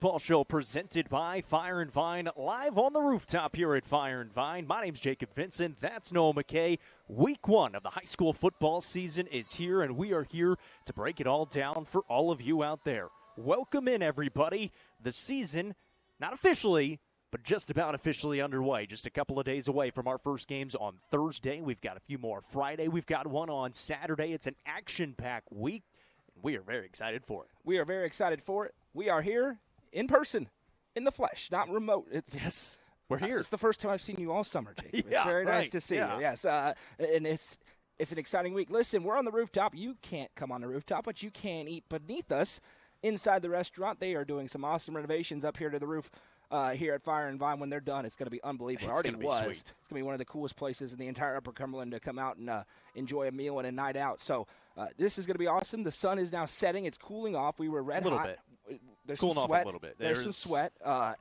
Ball show presented by Fire and Vine, live on the rooftop here at Fire and Vine. My name's Jacob Vincent. That's Noah McKay. Week 1 of the high school football season is here, and we are here to break it all down for all of you out there. Welcome in, everybody. The season, not officially, but just about officially underway. Just a couple of days away from our first games on Thursday. We've got a few more Friday. We've got one on Saturday. It's an action-packed week, and we are very excited for it. We are very excited for it. We are here in person, in the flesh, not remote. Yes, we're here. It's the first time I've seen you all summer, Jacob. Yeah, it's very right. nice to see Yeah. you. Yes, and it's an exciting week. Listen, we're on the rooftop. You can't come on the rooftop, but you can eat beneath us inside the restaurant. They are doing some awesome renovations up here to the roof here at Fire and Vine. When they're done, it's going to be unbelievable. It's going to be sweet. It's going to be one of the coolest places in the entire Upper Cumberland to come out and enjoy a meal and a night out. So this is going to be awesome. The sun is now setting. It's cooling off. We were red hot. A little bit. There's Cooling some off sweat. a little bit. There's some sweat.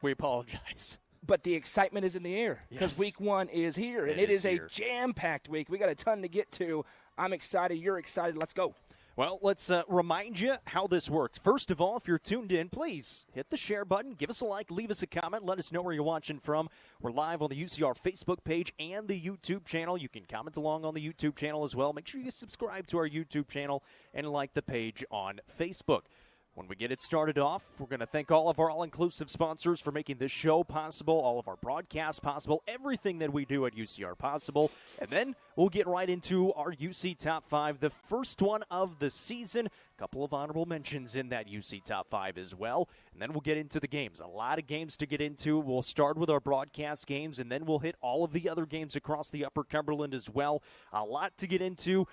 We apologize. But the excitement is in the air because Yes. week 1 is here, and it is a jam-packed week. We got a ton to get to. I'm excited. You're excited. Let's go. Well, let's remind you how this works. First of all, if you're tuned in, please hit the share button, give us a like, leave us a comment, let us know where you're watching from. We're live on the UCR Facebook page and the YouTube channel. You can comment along on the YouTube channel as well. Make sure you subscribe to our YouTube channel and like the page on Facebook. When we get it started off, we're going to thank all of our all-inclusive sponsors for making this show possible, all of our broadcasts possible, everything that we do at UCR possible. And then we'll get right into our UC Top 5, the first one of the season. A couple of honorable mentions in that UC Top 5 as well. And then we'll get into the games. A lot of games to get into. We'll start with our broadcast games, and then we'll hit all of the other games across the Upper Cumberland as well. A lot to get into.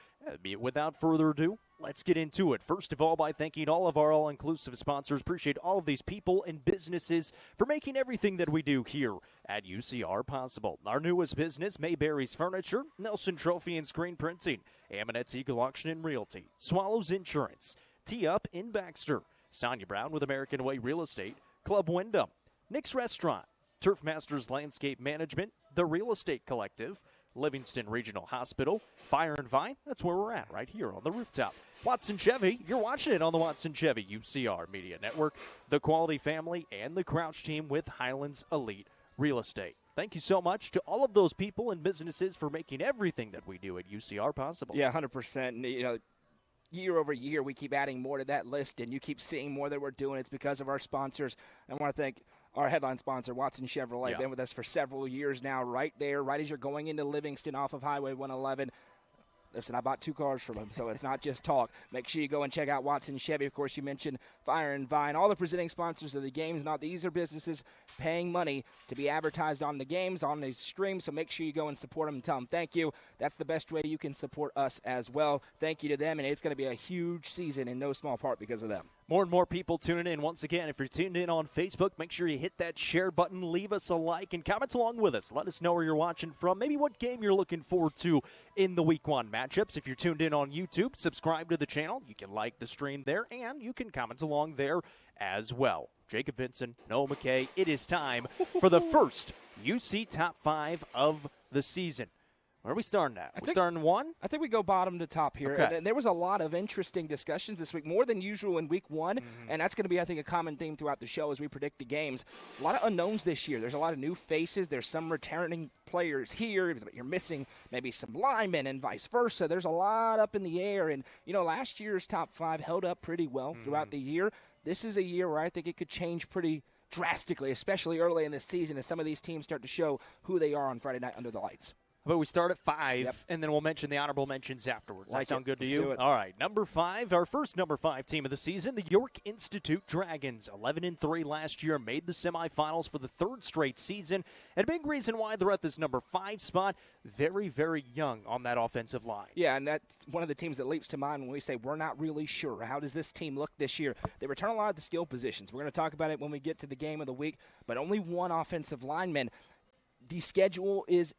Without further ado, let's get into it. First of all, by thanking all of our all-inclusive sponsors. Appreciate all of these people and businesses for making everything that we do here at UCR possible. Our newest business, Mayberry's Furniture, Nelson Trophy and Screen Printing, Ammonette's Siegel Auction and Realty, Swallows Insurance, Tee Up in Baxter, Sonia Brown with American Way Real Estate, Club Wyndham, Nick's Restaurant, Turf Masters Landscape Management, The Real Estate Collective, Livingston Regional Hospital, Fire and Vine. That's where we're at, right here on the rooftop. Watson Chevy, you're watching it on the Watson Chevy UCR Media Network, the Quality Family, and the Crouch Team with Highlands Elite Real Estate. Thank you so much to all of those people and businesses for making everything that we do at UCR possible. Yeah, 100%. You know, year over year, we keep adding more to that list, and you keep seeing more that we're doing. It's because of our sponsors. I want to thank our headline sponsor, Watson Chevrolet. Yeah. Been with us for several years now, right there, right as you're going into Livingston off of Highway 111. Listen, I bought 2 cars from him, so it's not just talk. Make sure you go and check out Watson Chevy. Of course, you mentioned Fire and Vine. All the presenting sponsors of the games. These are businesses paying money to be advertised on the games, on the stream, so make sure you go and support them and tell them thank you. That's the best way you can support us as well. Thank you to them, and it's going to be a huge season in no small part because of them. More and more people tuning in. Once again, if you're tuned in on Facebook, make sure you hit that share button, leave us a like, and comment along with us. Let us know where you're watching from, maybe what game you're looking forward to in the Week 1 matchups. If you're tuned in on YouTube, subscribe to the channel. You can like the stream there, and you can comment along there as well. Jacob Vincent, Noah McKay, it is time for the first UC Top 5 of the season. Where are we starting at? We're starting 1? I think we go bottom to top here. Okay. And there was a lot of interesting discussions this week, more than usual in week 1. And that's going to be, I think, a common theme throughout the show as we predict the games. A lot of unknowns this year. There's a lot of new faces. There's some returning players here, but you're missing maybe some linemen and vice versa. There's a lot up in the air. And, you know, last year's top 5 held up pretty well throughout the year. This is a year where I think it could change pretty drastically, especially early in the season as some of these teams start to show who they are on Friday night under the lights. But we start at 5, Yep. and then we'll mention the honorable mentions afterwards. Like that sound it. good to Let's you? do it. All right, number 5, our first number 5 team of the season, the York Institute Dragons. 11-3 last year, made the semifinals for the 3rd straight season. And a big reason why they're at this number 5 spot, very, very young on that offensive line. Yeah, and that's one of the teams that leaps to mind when we say we're not really sure. How does this team look this year? They return a lot of the skill positions. We're going to talk about it when we get to the game of the week, but only one offensive lineman. The schedule is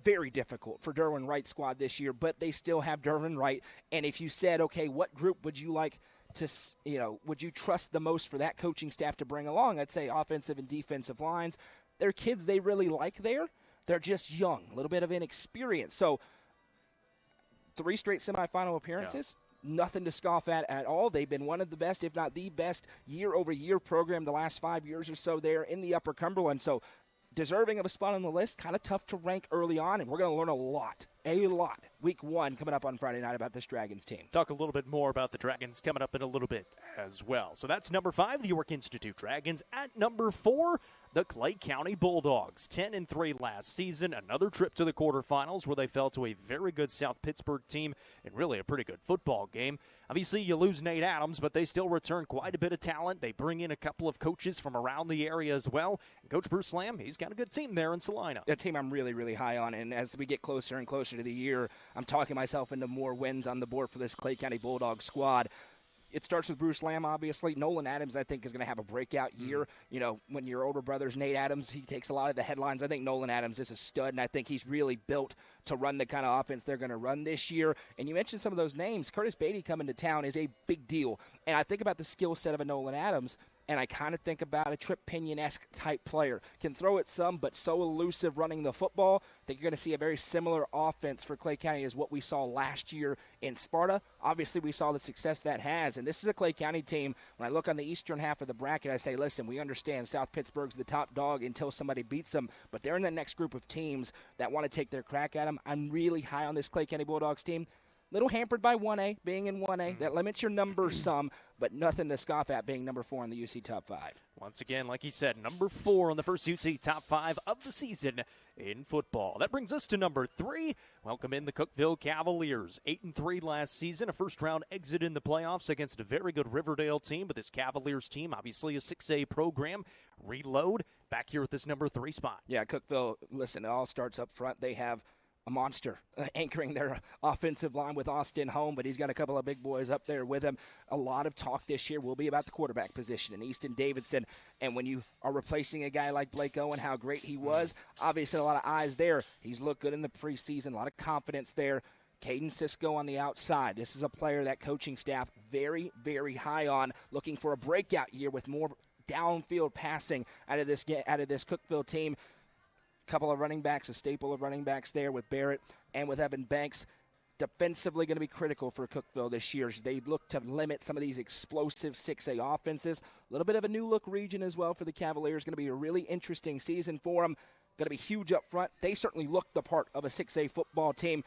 very difficult for Derwin Wright's squad this year, but they still have Derwin Wright. And if you said, okay, what group would you like to, would you trust the most for that coaching staff to bring along? I'd say offensive and defensive lines. They're kids they really like there. They're just young, a little bit of inexperience. So 3 straight semifinal appearances. nothing to scoff at all. They've been one of the best, if not the best, year-over-year program the last 5 years or so there in the Upper Cumberland. So deserving of a spot on the list, kind of tough to rank early on, and we're going to learn a lot, Week 1 coming up on Friday night about this Dragons team. Talk a little bit more about the Dragons coming up in a little bit as well. So that's number 5, the York Institute Dragons. At number 4, the Clay County Bulldogs, 10-3 last season. Another trip to the quarterfinals where they fell to a very good South Pittsburgh team and really a pretty good football game. Obviously, you lose Nate Adams, but they still return quite a bit of talent. They bring in a couple of coaches from around the area as well. And Coach Bruce Lamb, he's got a good team there in Salina. A team I'm really, really high on, and as we get closer and closer to the year, I'm talking myself into more wins on the board for this Clay County Bulldogs squad. It starts with Bruce Lamb, obviously. Nolan Adams, I think, is going to have a breakout year. You know, when your older brother's Nate Adams, he takes a lot of the headlines. I think Nolan Adams is a stud, and I think he's really built to run the kind of offense they're going to run this year. And you mentioned some of those names. Curtis Beatty coming to town is a big deal. And I think about the skill set of a Nolan Adams, and I kind of think about a Trip Pinion-esque type player. Can throw it some, but so elusive running the football. I think you're going to see a very similar offense for Clay County as what we saw last year in Sparta. Obviously, we saw the success that has, and this is a Clay County team. When I look on the eastern half of the bracket, I say, listen, we understand South Pittsburgh's the top dog until somebody beats them, but they're in the next group of teams that want to take their crack at them. I'm really high on this Clay County Bulldogs team. Little hampered by 1A, being in 1A. That limits your numbers some, but nothing to scoff at being number 4 in the UC Top 5. Once again, like he said, number 4 on the first UC Top 5 of the season in football. That brings us to number 3. Welcome in the Cookeville Cavaliers. 8-3 last season, a first-round exit in the playoffs against a very good Riverdale team, but this Cavaliers team, obviously a 6A program. Reload back here at this number 3 spot. Yeah, Cookeville, listen, it all starts up front. They have a monster anchoring their offensive line with Austin Home, but he's got a couple of big boys up there with him. A lot of talk this year will be about the quarterback position and Easton Davidson. And when you are replacing a guy like Blake Owen, how great he was, obviously a lot of eyes there. He's looked good in the preseason, a lot of confidence there. Caden Cisco on the outside. This is a player that coaching staff very, very high on, looking for a breakout year with more downfield passing out of this Cookeville team. Couple of running backs, a staple of running backs there with Barrett and with Evan Banks. Defensively going to be critical for Cookeville this year as they look to limit some of these explosive 6A offenses. A little bit of a new look region as well for the Cavaliers. Going to be a really interesting season for them. Going to be huge up front. They certainly look the part of a 6A football team.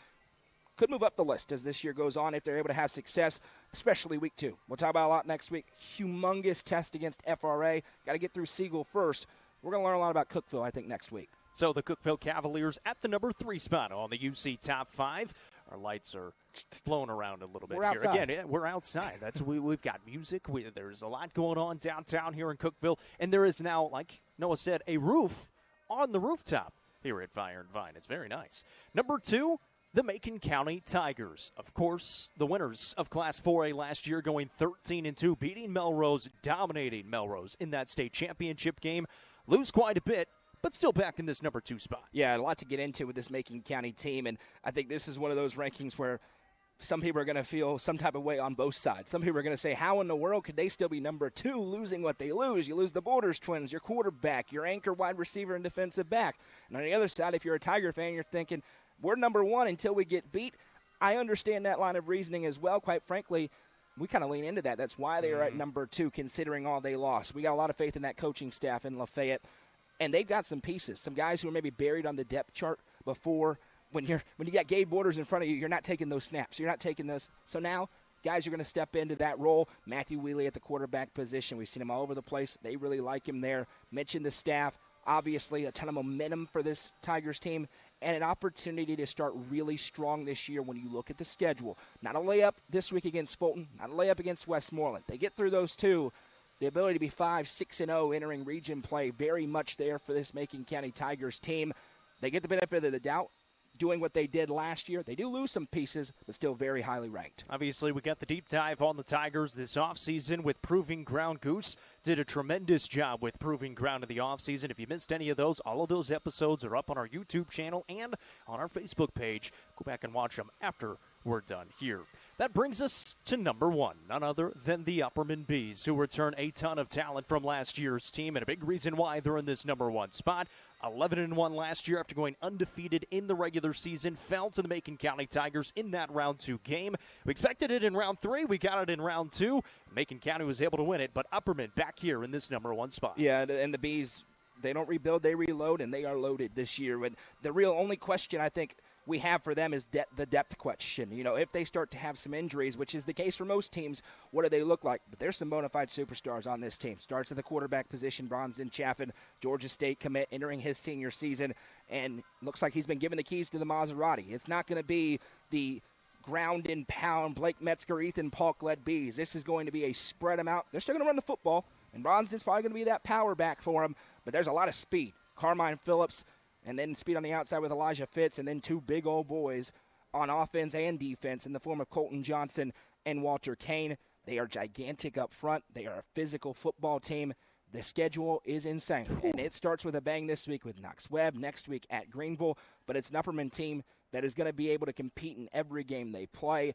Could move up the list as this year goes on if they're able to have success, especially week 2. We'll talk about a lot next week. Humongous test against FRA. Got to get through Siegel first. We're going to learn a lot about Cookeville, I think, next week. So the Cookeville Cavaliers at the number 3 spot on the UC Top 5. Our lights are flowing around a little bit We're here. Outside. Again, we're outside. We've got music. There's a lot going on downtown here in Cookeville. And there is now, like Noah said, a roof on the rooftop here at Fire and Vine. It's very nice. Number 2, the Macon County Tigers. Of course, the winners of Class 4A last year going 13-2, beating Melrose, dominating Melrose in that state championship game. Lose quite a bit, but still back in this number 2 spot. Yeah, a lot to get into with this Macon County team, and I think this is one of those rankings where some people are going to feel some type of way on both sides. Some people are going to say, how in the world could they still be number 2 losing what they lose? You lose the Borders twins, your quarterback, your anchor wide receiver and defensive back. And on the other side, if you're a Tiger fan, you're thinking, we're number 1 until we get beat. I understand that line of reasoning as well. Quite frankly, we kind of lean into that. That's why they are at number 2, considering all they lost. We got a lot of faith in that coaching staff in Lafayette. And they've got some pieces, some guys who are maybe buried on the depth chart before. When you got Gabe Borders in front of you, you're not taking those snaps. You're not taking those. So now guys are going to step into that role. Matthew Wheely at the quarterback position. We've seen him all over the place. They really like him there. Mentioned the staff. Obviously, a ton of momentum for this Tigers team and an opportunity to start really strong this year when you look at the schedule. Not a layup this week against Fulton, not a layup against Westmoreland. They get through those 2. The ability to be 5-6-0 entering region play very much there for this Macon County Tigers team. They get the benefit of the doubt doing what they did last year. They do lose some pieces, but still very highly ranked. Obviously, we got the deep dive on the Tigers this offseason with Proving Ground. Goose did a tremendous job with Proving Ground in the offseason. If you missed any of those, all of those episodes are up on our YouTube channel and on our Facebook page. Go back and watch them after we're done here. That brings us to number 1, none other than the Upperman Bees, who return a ton of talent from last year's team, and a big reason why they're in this number 1 spot. 11-1 last year after going undefeated in the regular season, fell to the Macon County Tigers in that round 2 game. We expected it in round 3, we got it in round 2. Macon County was able to win it, but Upperman back here in this number 1 spot. Yeah, and the Bees, they don't rebuild, they reload, and they are loaded this year. And the real only question I think we have for them is the depth question. You know, if they start to have some injuries, which is the case for most teams, what do they look like? But there's some bona fide superstars on this team. Starts at the quarterback position, Bronston Chaffin, Georgia State commit, entering his senior season, and looks like he's been given the keys to the Maserati. It's not going to be the ground and pound Blake Metzger, Ethan Polk-led Bees. This is going to be a spread them out. They're still going to run the football, and Bronston's probably going to be that power back for him, but there's a lot of speed. Carmine Phillips, and then speed on the outside with Elijah Fitz, and then 2 big old boys on offense and defense in the form of Colton Johnson and Walter Kane. They are gigantic up front. They are a physical football team. The schedule is insane, and it starts with a bang this week with Knox Webb, next week at Greenville, but it's an Upperman team that is going to be able to compete in every game they play.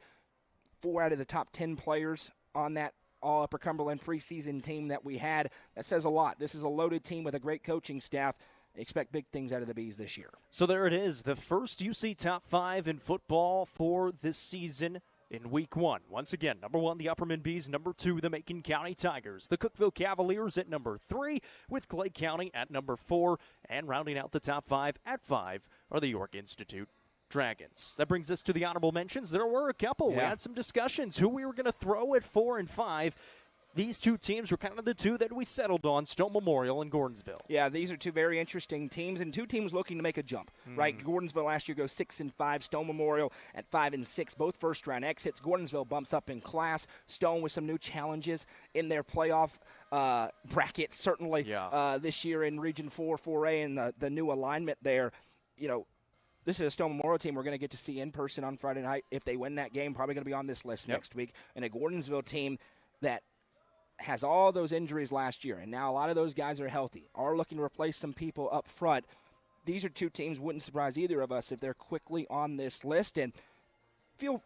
4 out of the top 10 players on that All-Upper Cumberland preseason team that we had. That says a lot. This is a loaded team with a great coaching staff. Expect big things out of the Bees this year. So there it is, the first UC top 5 in football for this season in week 1. Once again, number 1, the Upperman Bees, number 2, the Macon County Tigers, the Cookeville Cavaliers at number 3, with Clay County at number 4, and rounding out the top 5 at 5 are the York Institute Dragons. That brings us to the honorable mentions. There were a couple. Yeah. We had some discussions who we were going to throw at 4 and 5. These 2 teams were kind of the 2 that we settled on, Stone Memorial and Gordonsville. Yeah, these are 2 very interesting teams, and 2 teams looking to make a jump, right? Gordonsville last year goes 6-5, Stone Memorial at 5-6, both first-round exits. Gordonsville bumps up in class. Stone with some new challenges in their playoff bracket, certainly this year in Region 4, 4A, and the new alignment there. You know, this is a Stone Memorial team we're going to get to see in person on Friday night. If they win that game, probably going to be on this list next week. And a Gordonsville team that has all those injuries last year, and now a lot of those guys are healthy, are looking to replace some people up front. These are 2 teams, wouldn't surprise either of us if they're quickly on this list, and feel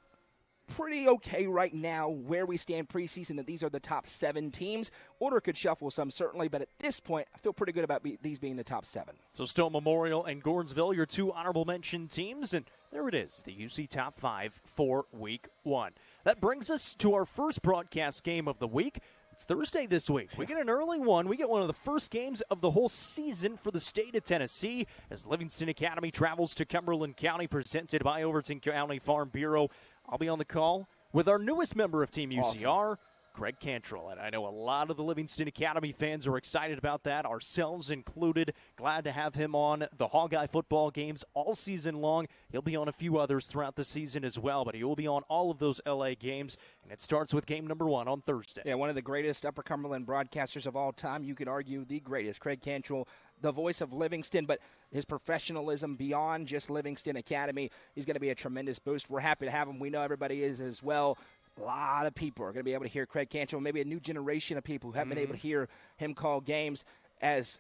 pretty okay right now where we stand preseason that these are the top 7 teams. Order could shuffle some, certainly, but at this point, I feel pretty good about these being the top 7. So Stone Memorial and Gordonsville, your 2 honorable mention teams, and there it is, the UC Top 5 for Week 1. That brings us to our first broadcast game of the week. It's Thursday this week. We get an early one. We get one of the first games of the whole season for the state of Tennessee as Livingston Academy travels to Cumberland County, presented by Overton County Farm Bureau. I'll be on the call with our newest member of Team UCR, Craig Cantrell. And I know a lot of the Livingston Academy fans are excited about that, ourselves included. Glad to have him on the Hawkeye football games all season long. He'll be on a few others throughout the season as well, but he will be on all of those LA games. And it starts with game number 1 on Thursday. Yeah, one of the greatest Upper Cumberland broadcasters of all time. You could argue the greatest. Craig Cantrell, the voice of Livingston, but his professionalism beyond just Livingston Academy, he's going to be a tremendous boost. We're happy to have him. We know everybody is as well. A lot of people are going to be able to hear Craig Cantrell, maybe a new generation of people who haven't been able to hear him call games as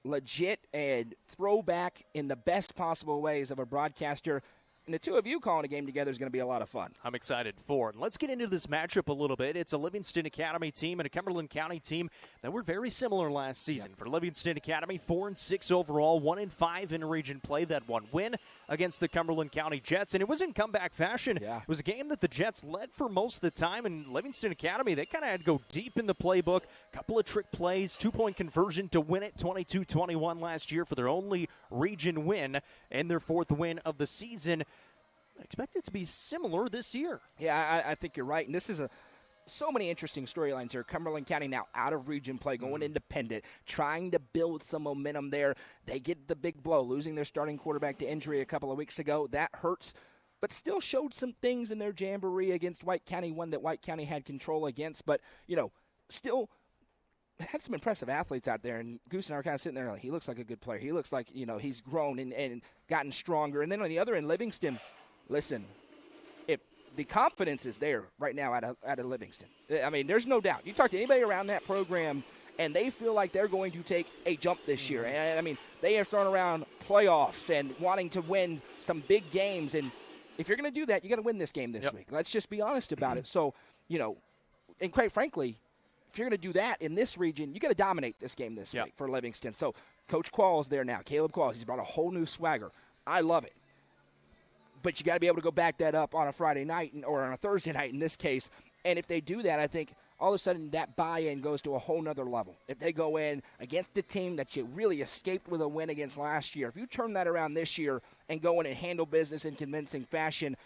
legit and throwback in the best possible ways of a broadcaster. And the 2 of you calling a game together is going to be a lot of fun. I'm excited for it. Let's get into this matchup a little bit. It's a Livingston Academy team and a Cumberland County team that were very similar last season. For Livingston Academy, 4-6 overall, 1-5 in region play. That 1 win against the Cumberland County Jets, and it was in comeback fashion. It was a game that the Jets led for most of the time, and Livingston Academy, they kind of had to go deep in the playbook. A couple of trick plays, 2-point conversion to win it, 22-21 last year for their only region win and their 4th win of the season. I expect it to be similar this year. Yeah, I think you're right. And this is so many interesting storylines here. Cumberland County now out of region play, going independent, trying to build some momentum there. They get the big blow, losing their starting quarterback to injury a couple of weeks ago. That hurts, but still showed some things in their jamboree against White County, one that White County had control against. But, you know, still had some impressive athletes out there, and Goose and I were kind of sitting there like, he looks like a good player. He looks like, you know, he's grown and gotten stronger. And then on the other end, Livingston, listen, if the confidence is there right now out of Livingston. I mean, there's no doubt. You talk to anybody around that program, and they feel like they're going to take a jump this year. And, I mean, they have thrown around playoffs and wanting to win some big games, and if you're going to do that, you got to win this game this week. Let's just be honest about it. So, and quite frankly, if you're going to do that in this region, you got to dominate this game this week for Livingston. So Coach Quall's there now. Caleb Qualls, he's brought a whole new swagger. I love it. But you got to be able to go back that up on a Friday night or on a Thursday night in this case. And if they do that, I think all of a sudden that buy-in goes to a whole nother level. If they go in against a team that you really escaped with a win against last year, if you turn that around this year and go in and handle business in convincing fashion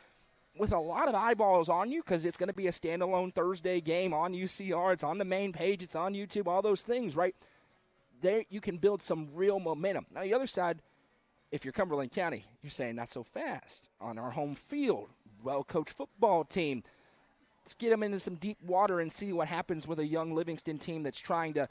with a lot of eyeballs on you, because it's going to be a standalone Thursday game on UCR, it's on the main page, it's on YouTube, all those things, right? There you can build some real momentum. Now, the other side, if you're Cumberland County, you're saying not so fast. On our home field, well-coached football team. Let's get them into some deep water and see what happens with a young Livingston team that's trying to,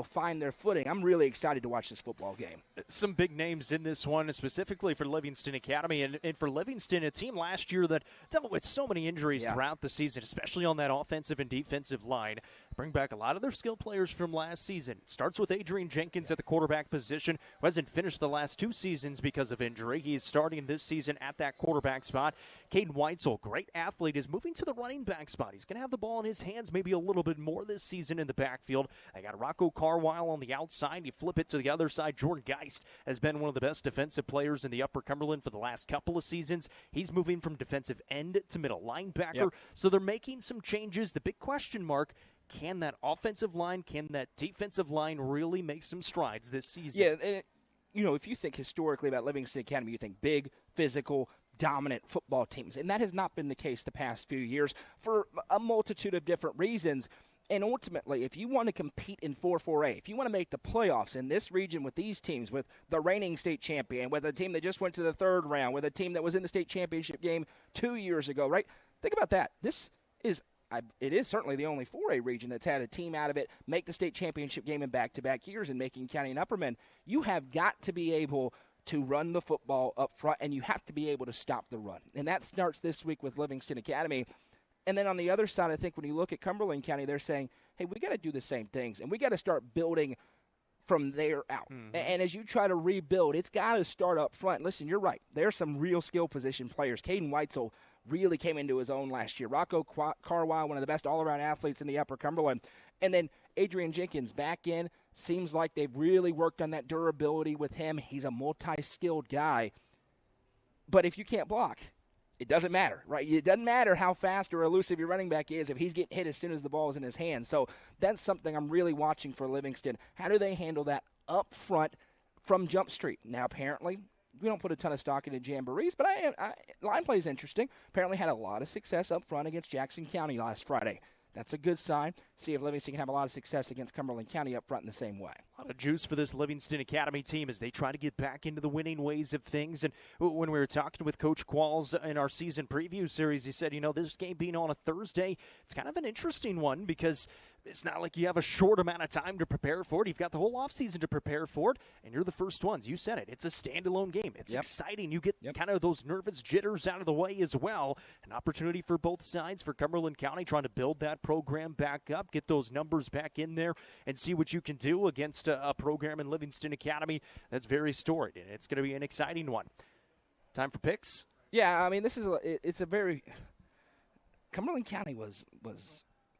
find their footing. I'm really excited to watch this football game. Some big names in this one, specifically for Livingston Academy. And for Livingston, a team last year that dealt with so many injuries throughout the season, especially on that offensive and defensive line. Bring back a lot of their skill players from last season. It starts with Adrian Jenkins at the quarterback position, who hasn't finished the last 2 seasons because of injury. He is starting this season at that quarterback spot. Caden Weitzel, great athlete, is moving to the running back spot. He's going to have the ball in his hands maybe a little bit more this season in the backfield. I got Rocco Carwile on the outside. You flip it to the other side. Jordan Geist has been one of the best defensive players in the Upper Cumberland for the last couple of seasons. He's moving from defensive end to middle linebacker. So they're making some changes. The big question mark, can that offensive line, can that defensive line really make some strides this season? Yeah, and, if you think historically about Livingston Academy, you think big, physical, dominant football teams. And that has not been the case the past few years for a multitude of different reasons. And ultimately, if you want to compete in 4-4A, if you want to make the playoffs in this region with these teams, with the reigning state champion, with a team that just went to the 3rd round, with a team that was in the state championship game 2 years ago, right? Think about that. It is certainly the only 4A region that's had a team out of it make the state championship game in back-to-back years in Macon County and Upperman. You have got to be able to run the football up front, and you have to be able to stop the run. And that starts this week with Livingston Academy. And then on the other side, I think when you look at Cumberland County, they're saying, hey, we got to do the same things, and we got to start building from there out. Mm-hmm. And as you try to rebuild, it's got to start up front. Listen, you're right. There's some real skill position players. Caden Weitzel really came into his own last year. Rocco Carwile, one of the best all-around athletes in the Upper Cumberland. And then Adrian Jenkins back in. Seems like they've really worked on that durability with him. He's a multi-skilled guy. But if you can't block, it doesn't matter, right? It doesn't matter how fast or elusive your running back is if he's getting hit as soon as the ball is in his hand. So that's something I'm really watching for Livingston. How do they handle that up front from Jump Street? Now, apparently, we don't put a ton of stock into jamborees, but line play is interesting. Apparently had a lot of success up front against Jackson County last Friday. That's a good sign. See if Livingston can have a lot of success against Cumberland County up front in the same way. A lot of juice for this Livingston Academy team as they try to get back into the winning ways of things. And when we were talking with Coach Qualls in our season preview series, he said, this game being on a Thursday, it's kind of an interesting one because it's not like you have a short amount of time to prepare for it. You've got the whole offseason to prepare for it, and you're the first ones. You said it. It's a standalone game. It's exciting. You get kind of those nervous jitters out of the way as well. An opportunity for both sides, for Cumberland County trying to build that program back up, get those numbers back in there, and see what you can do against a program in Livingston Academy that's very storied, and it's going to be an exciting one. Time for picks? Yeah, I mean, it's a very – Cumberland County was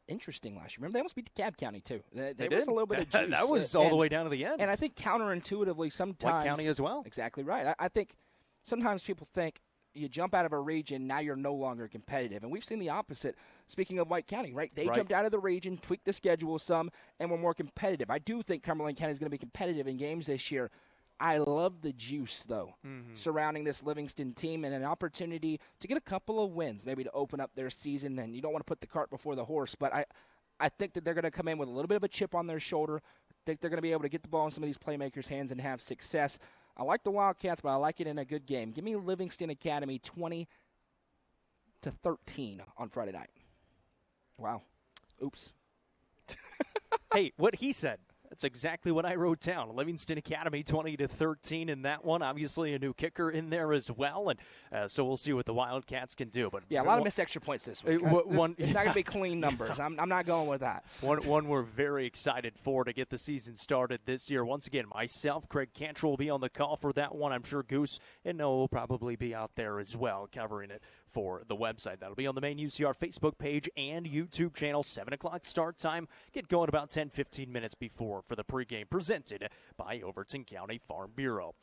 interesting last year. Remember, they almost beat DeKalb County, too. There was a little bit of juice. That was all the way down to the end. And I think counterintuitively sometimes – White County as well. Exactly right. I think sometimes people think you jump out of a region, now you're no longer competitive. And we've seen the opposite. Speaking of White County, right? They jumped out of the region, tweaked the schedule some, and were more competitive. I do think Cumberland County is going to be competitive in games this year. I love the juice, though, surrounding this Livingston team and an opportunity to get a couple of wins, maybe to open up their season. And you don't want to put the cart before the horse, but I think that they're going to come in with a little bit of a chip on their shoulder. I think they're going to be able to get the ball in some of these playmakers' hands and have success. I like the Wildcats, but I like it in a good game. Give me Livingston Academy 20-13 on Friday night. Wow. Oops. Hey, what he said. That's exactly what I wrote down. Livingston Academy 20-13 in that one. Obviously a new kicker in there as well, and so we'll see what the Wildcats can do. But yeah, a lot of missed extra points this week. It's not going to be clean numbers. I'm not going with that. One we're very excited for to get the season started this year. Once again, myself, Craig Cantrell will be on the call for that one. I'm sure Goose and Noah will probably be out there as well covering it for the website. That'll be on the main UCR Facebook page and YouTube channel. 7 o'clock start time. Get going about 10-15 minutes before for the pregame, presented by Overton County Farm Bureau.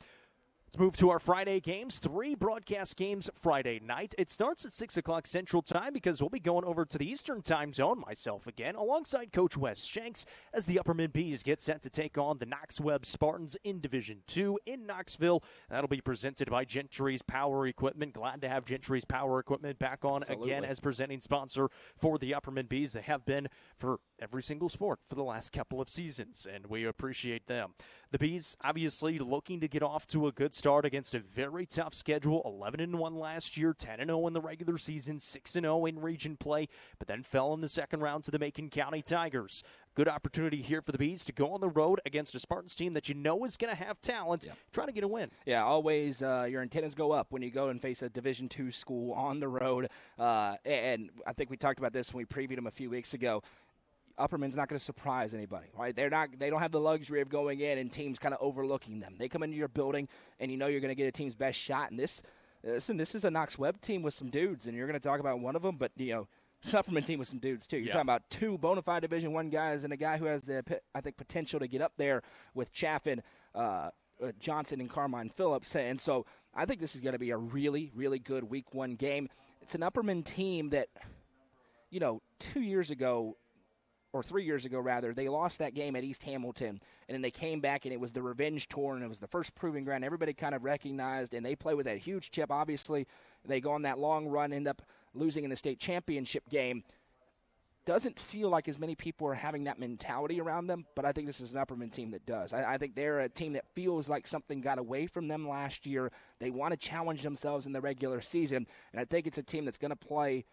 Let's move to our Friday games. 3 broadcast games Friday night. It starts at 6 o'clock Central Time because we'll be going over to the Eastern Time Zone, myself again, alongside Coach Wes Shanks as the Upperman Bees get set to take on the Knox Webb Spartans in Division II in Knoxville. That'll be presented by Gentry's Power Equipment. Glad to have Gentry's Power Equipment back on again as presenting sponsor for the Upperman Bees. They have been for every single sport for the last couple of seasons, and we appreciate them. The Bees obviously looking to get off to a good start against a very tough schedule. 11-1 last year, 10-0 in the regular season, 6-0 in region play, but then fell in the second round to the Macon County Tigers. Good opportunity here for the Bees to go on the road against a Spartans team that you know is going to have talent, trying to get a win. Yeah, always your antennas go up when you go and face a Division II school on the road. And I think we talked about this when we previewed them a few weeks ago. Upperman's not going to surprise anybody, right? They don't have the luxury of going in and teams kind of overlooking them. They come into your building, and you know you're going to get a team's best shot. And this is a Knox Webb team with some dudes, and you're going to talk about one of them, but it's an Upperman team with some dudes too. You're talking about 2 bona fide Division I guys and a guy who has the potential to get up there with Chaffin, Johnson, and Carmine Phillips. And so I think this is going to be a really, really good Week 1 game. It's an Upperman team that 2 years ago, or 3 years ago, rather, they lost that game at East Hamilton, and then they came back, and it was the revenge tour, and it was the first proving ground everybody kind of recognized, and they play with that huge chip. Obviously, they go on that long run, end up losing in the state championship game. Doesn't feel like as many people are having that mentality around them, but I think this is an Upperman team that does. I think they're a team that feels like something got away from them last year. They want to challenge themselves in the regular season, and I think it's a team that's going to play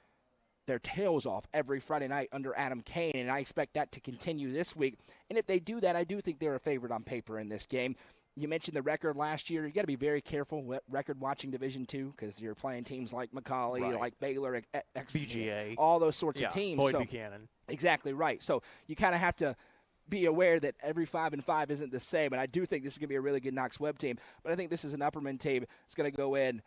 their tails off every Friday night under Adam Kane, and I expect that to continue this week. And if they do that, I do think they're a favorite on paper in this game. You mentioned the record last year. You got to be very careful with record watching Division II because you're playing teams like Macaulay, like Baylor, BGA, all those sorts of teams. Boyd Buchanan. Exactly right. So you kind of have to be aware that every 5-5 isn't the same, and I do think this is going to be a really good Knox Webb team, but I think this is an Upperman team that's going to go in,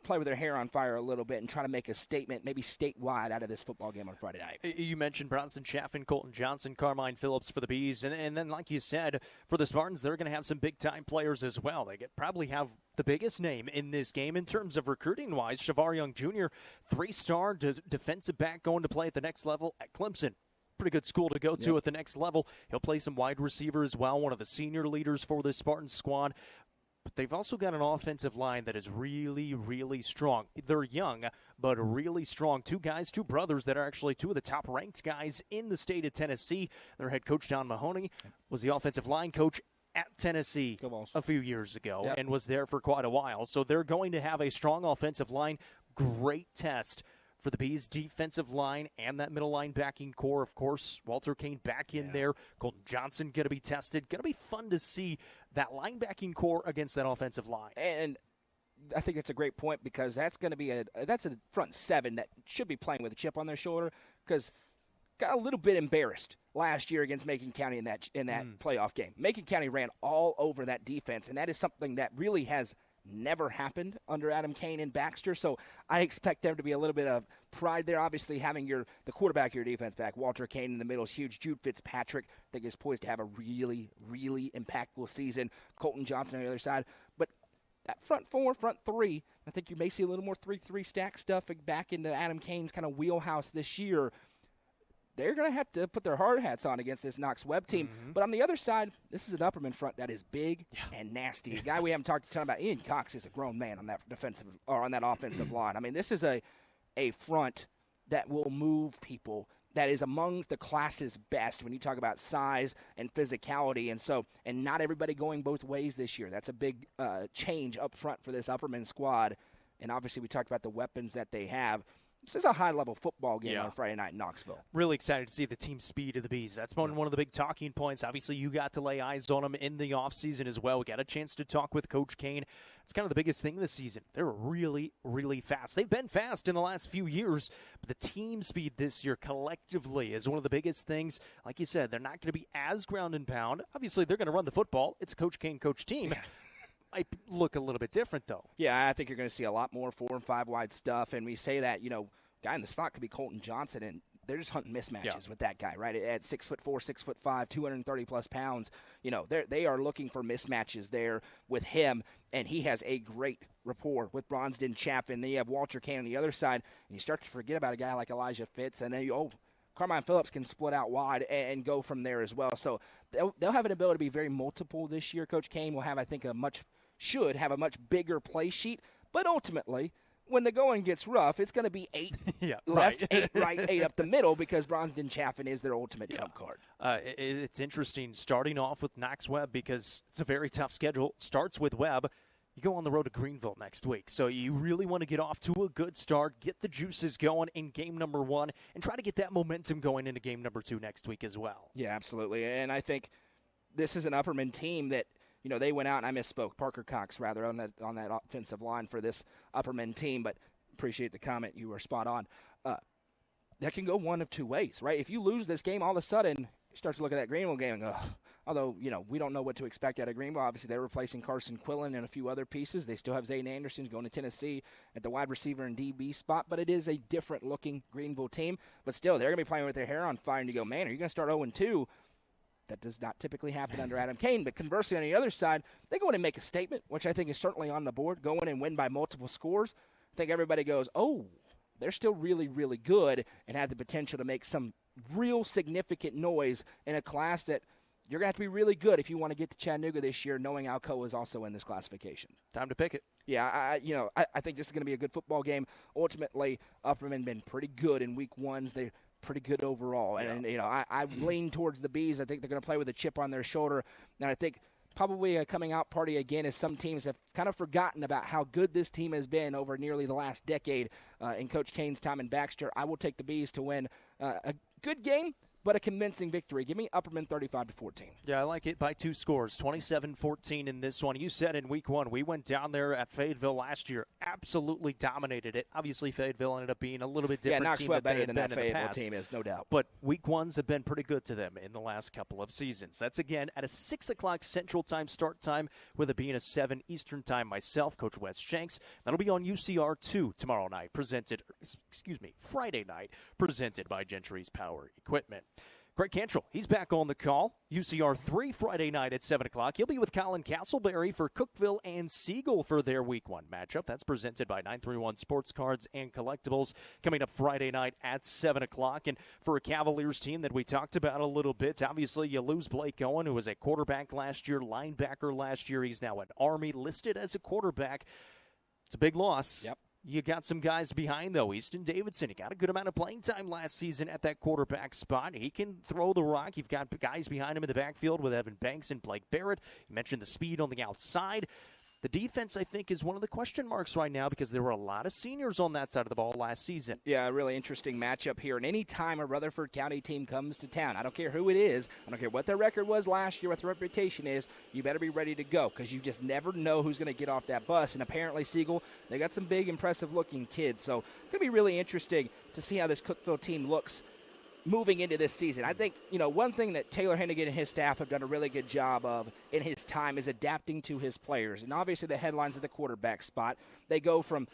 play with their hair on fire a little bit and try to make a statement, maybe statewide, out of this football game on Friday night. You mentioned Bronson Chaffin, Colton Johnson, Carmine Phillips for the Bees, and then, like you said, for the Spartans, they're going to have some big-time players as well. They probably have the biggest name in this game in terms of recruiting-wise. Shavar Young Jr., 3-star defensive back going to play at the next level at Clemson. Pretty good school to go to at the next level. He'll play some wide receiver as well, one of the senior leaders for the Spartans squad. But they've also got an offensive line that is really, really strong. They're young, but really strong. 2 brothers that are actually 2 of the top-ranked guys in the state of Tennessee. Their head coach, Don Mahoney, was the offensive line coach at Tennessee a few years ago and was there for quite a while. So they're going to have a strong offensive line. Great test for the Bees' defensive line and that middle linebacking core. Of course, Walter Kane back in there. Colton Johnson going to be tested. Going to be fun to see that linebacking core against that offensive line. And I think that's a great point because that's going to be that's a front 7 that should be playing with a chip on their shoulder because got a little bit embarrassed last year against Macon County in that playoff game. Macon County ran all over that defense, and that is something that really has never happened under Adam Kane and Baxter. So I expect there to be a little bit of pride there. Obviously, having the quarterback of your defense back, Walter Kane in the middle is huge. Jude Fitzpatrick, I think, is poised to have a really, really impactful season. Colton Johnson on the other side. But that front 4, front 3, I think you may see a little more 3-3 stack stuff back into Adam Kane's kind of wheelhouse this year. They're going to have to put their hard hats on against this Knox Webb team. But on the other side, this is an Upperman front that is big and nasty. A guy we haven't talked a ton about, Ian Cox, is a grown man on that offensive line. I mean, this is a front that will move people, that is among the class's best when you talk about size and physicality. And not everybody going both ways this year. That's a big change up front for this Upperman squad. And obviously we talked about the weapons that they have. This is a high-level football game on Friday night in Knoxville. Really excited to see the team speed of the Bees. That's one of the big talking points. Obviously, you got to lay eyes on them in the offseason as well. We got a chance to talk with Coach Kane. It's kind of the biggest thing this season. They're really, really fast. They've been fast in the last few years, but the team speed this year collectively is one of the biggest things. Like you said, they're not going to be as ground and pound. Obviously, they're going to run the football. It's a Coach Kane coach team. might look a little bit different, though. Yeah, I think you're going to see a lot more 4 and 5 wide stuff. And we say that, guy in the slot could be Colton Johnson, and they're just hunting mismatches with that guy, right? At 6'4", 6'5", 230+ pounds, they are looking for mismatches there with him, and he has a great rapport with Bronston Chaffin. Then you have Walter Kane on the other side, and you start to forget about a guy like Elijah Fitz, and then Carmine Phillips can split out wide and go from there as well. So they'll have an ability to be very multiple this year. Coach Kane will have, I think, should have a much bigger play sheet, but ultimately, when the going gets rough, it's going to be 8 left, 8 right, 8 up the middle, because Bronston Chaffin is their ultimate trump card. It's interesting starting off with Knox Webb, because it's a very tough schedule. Starts with Webb. You go on the road to Greenville next week. So you really want to get off to a good start, get the juices going in game number 1, and try to get that momentum going into game number 2 next week as well. Yeah, absolutely. And I think this is an Upperman team that, they went out, and I misspoke, Parker Cox, rather, on that offensive line for this Upperman team, but appreciate the comment. You were spot on. That can go one of two ways, right? If you lose this game, all of a sudden, you start to look at that Greenville game and go, although, we don't know what to expect out of Greenville. Obviously, they're replacing Carson Quillen and a few other pieces. They still have Zayden Anderson going to Tennessee at the wide receiver and DB spot, but it is a different-looking Greenville team. But still, they're going to be playing with their hair on fire, and you go, man, are you going to start 0-2? That does not typically happen under Adam Kane. But conversely, on the other side, they go in and make a statement, which I think is certainly on the board, go in and win by multiple scores. I think everybody goes, oh, they're still really, really good, and have the potential to make some real significant noise in a class that you're going to have to be really good if you want to get to Chattanooga this year, knowing Alcoa is also in this classification. Time to pick it. Yeah, I think this is going to be a good football game. Ultimately, Upperman been pretty good in week 1s. They're pretty good overall. And I lean towards the Bees. I think they're going to play with a chip on their shoulder. And I think probably a coming out party again, as some teams have kind of forgotten about how good this team has been over nearly the last decade in Coach Kane's time in Baxter. I will take the Bees to win a good game, but a convincing victory. Give me Upperman 35-14. Yeah, I like it by 2 scores, 27-14 in this one. You said in week 1, we went down there at Fayetteville last year, absolutely dominated it. Obviously, Fayetteville ended up being a little bit different Knox team Webb than better they than had that been in the Fayetteville past. team is, no doubt. But week 1s have been pretty good to them in the last couple of seasons. That's, again, at a 6 o'clock Central Time start time, with it being a 7 Eastern Time. Myself, Coach Wes Shanks. That'll be on UCR 2 tomorrow night, Friday night, presented by Gentry's Power Equipment. Greg Cantrell, he's back on the call. UCR 3 Friday night at 7 o'clock. He'll be with Colin Castleberry for Cookeville and Siegel for their Week 1 matchup. That's presented by 931 Sports Cards and Collectibles, coming up Friday night at 7 o'clock. And for a Cavaliers team that we talked about a little bit, obviously you lose Blake Owen, who was a quarterback last year, linebacker last year. He's now at Army, listed as a quarterback. It's a big loss. Yep. You got some guys behind, though. Easton Davidson, he got a good amount of playing time last season at that quarterback spot. He can throw the rock. You've got guys behind him in the backfield with Evan Banks and Blake Barrett. You mentioned the speed on the outside. The defense, I think, is one of the question marks right now, because there were a lot of seniors on that side of the ball last season. Yeah, a really interesting matchup here. And any time a Rutherford County team comes to town, I don't care who it is, I don't care what their record was last year, what their reputation is, you better be ready to go, because you just never know who's going to get off that bus. And apparently Siegel, they got some big, impressive-looking kids. So it's going to be really interesting to see how this Cookeville team looks moving into this season. I think, one thing that Taylor Hennigan and his staff have done a really good job of in his time is adapting to his players. And obviously the headlines at the quarterback spot, they go from,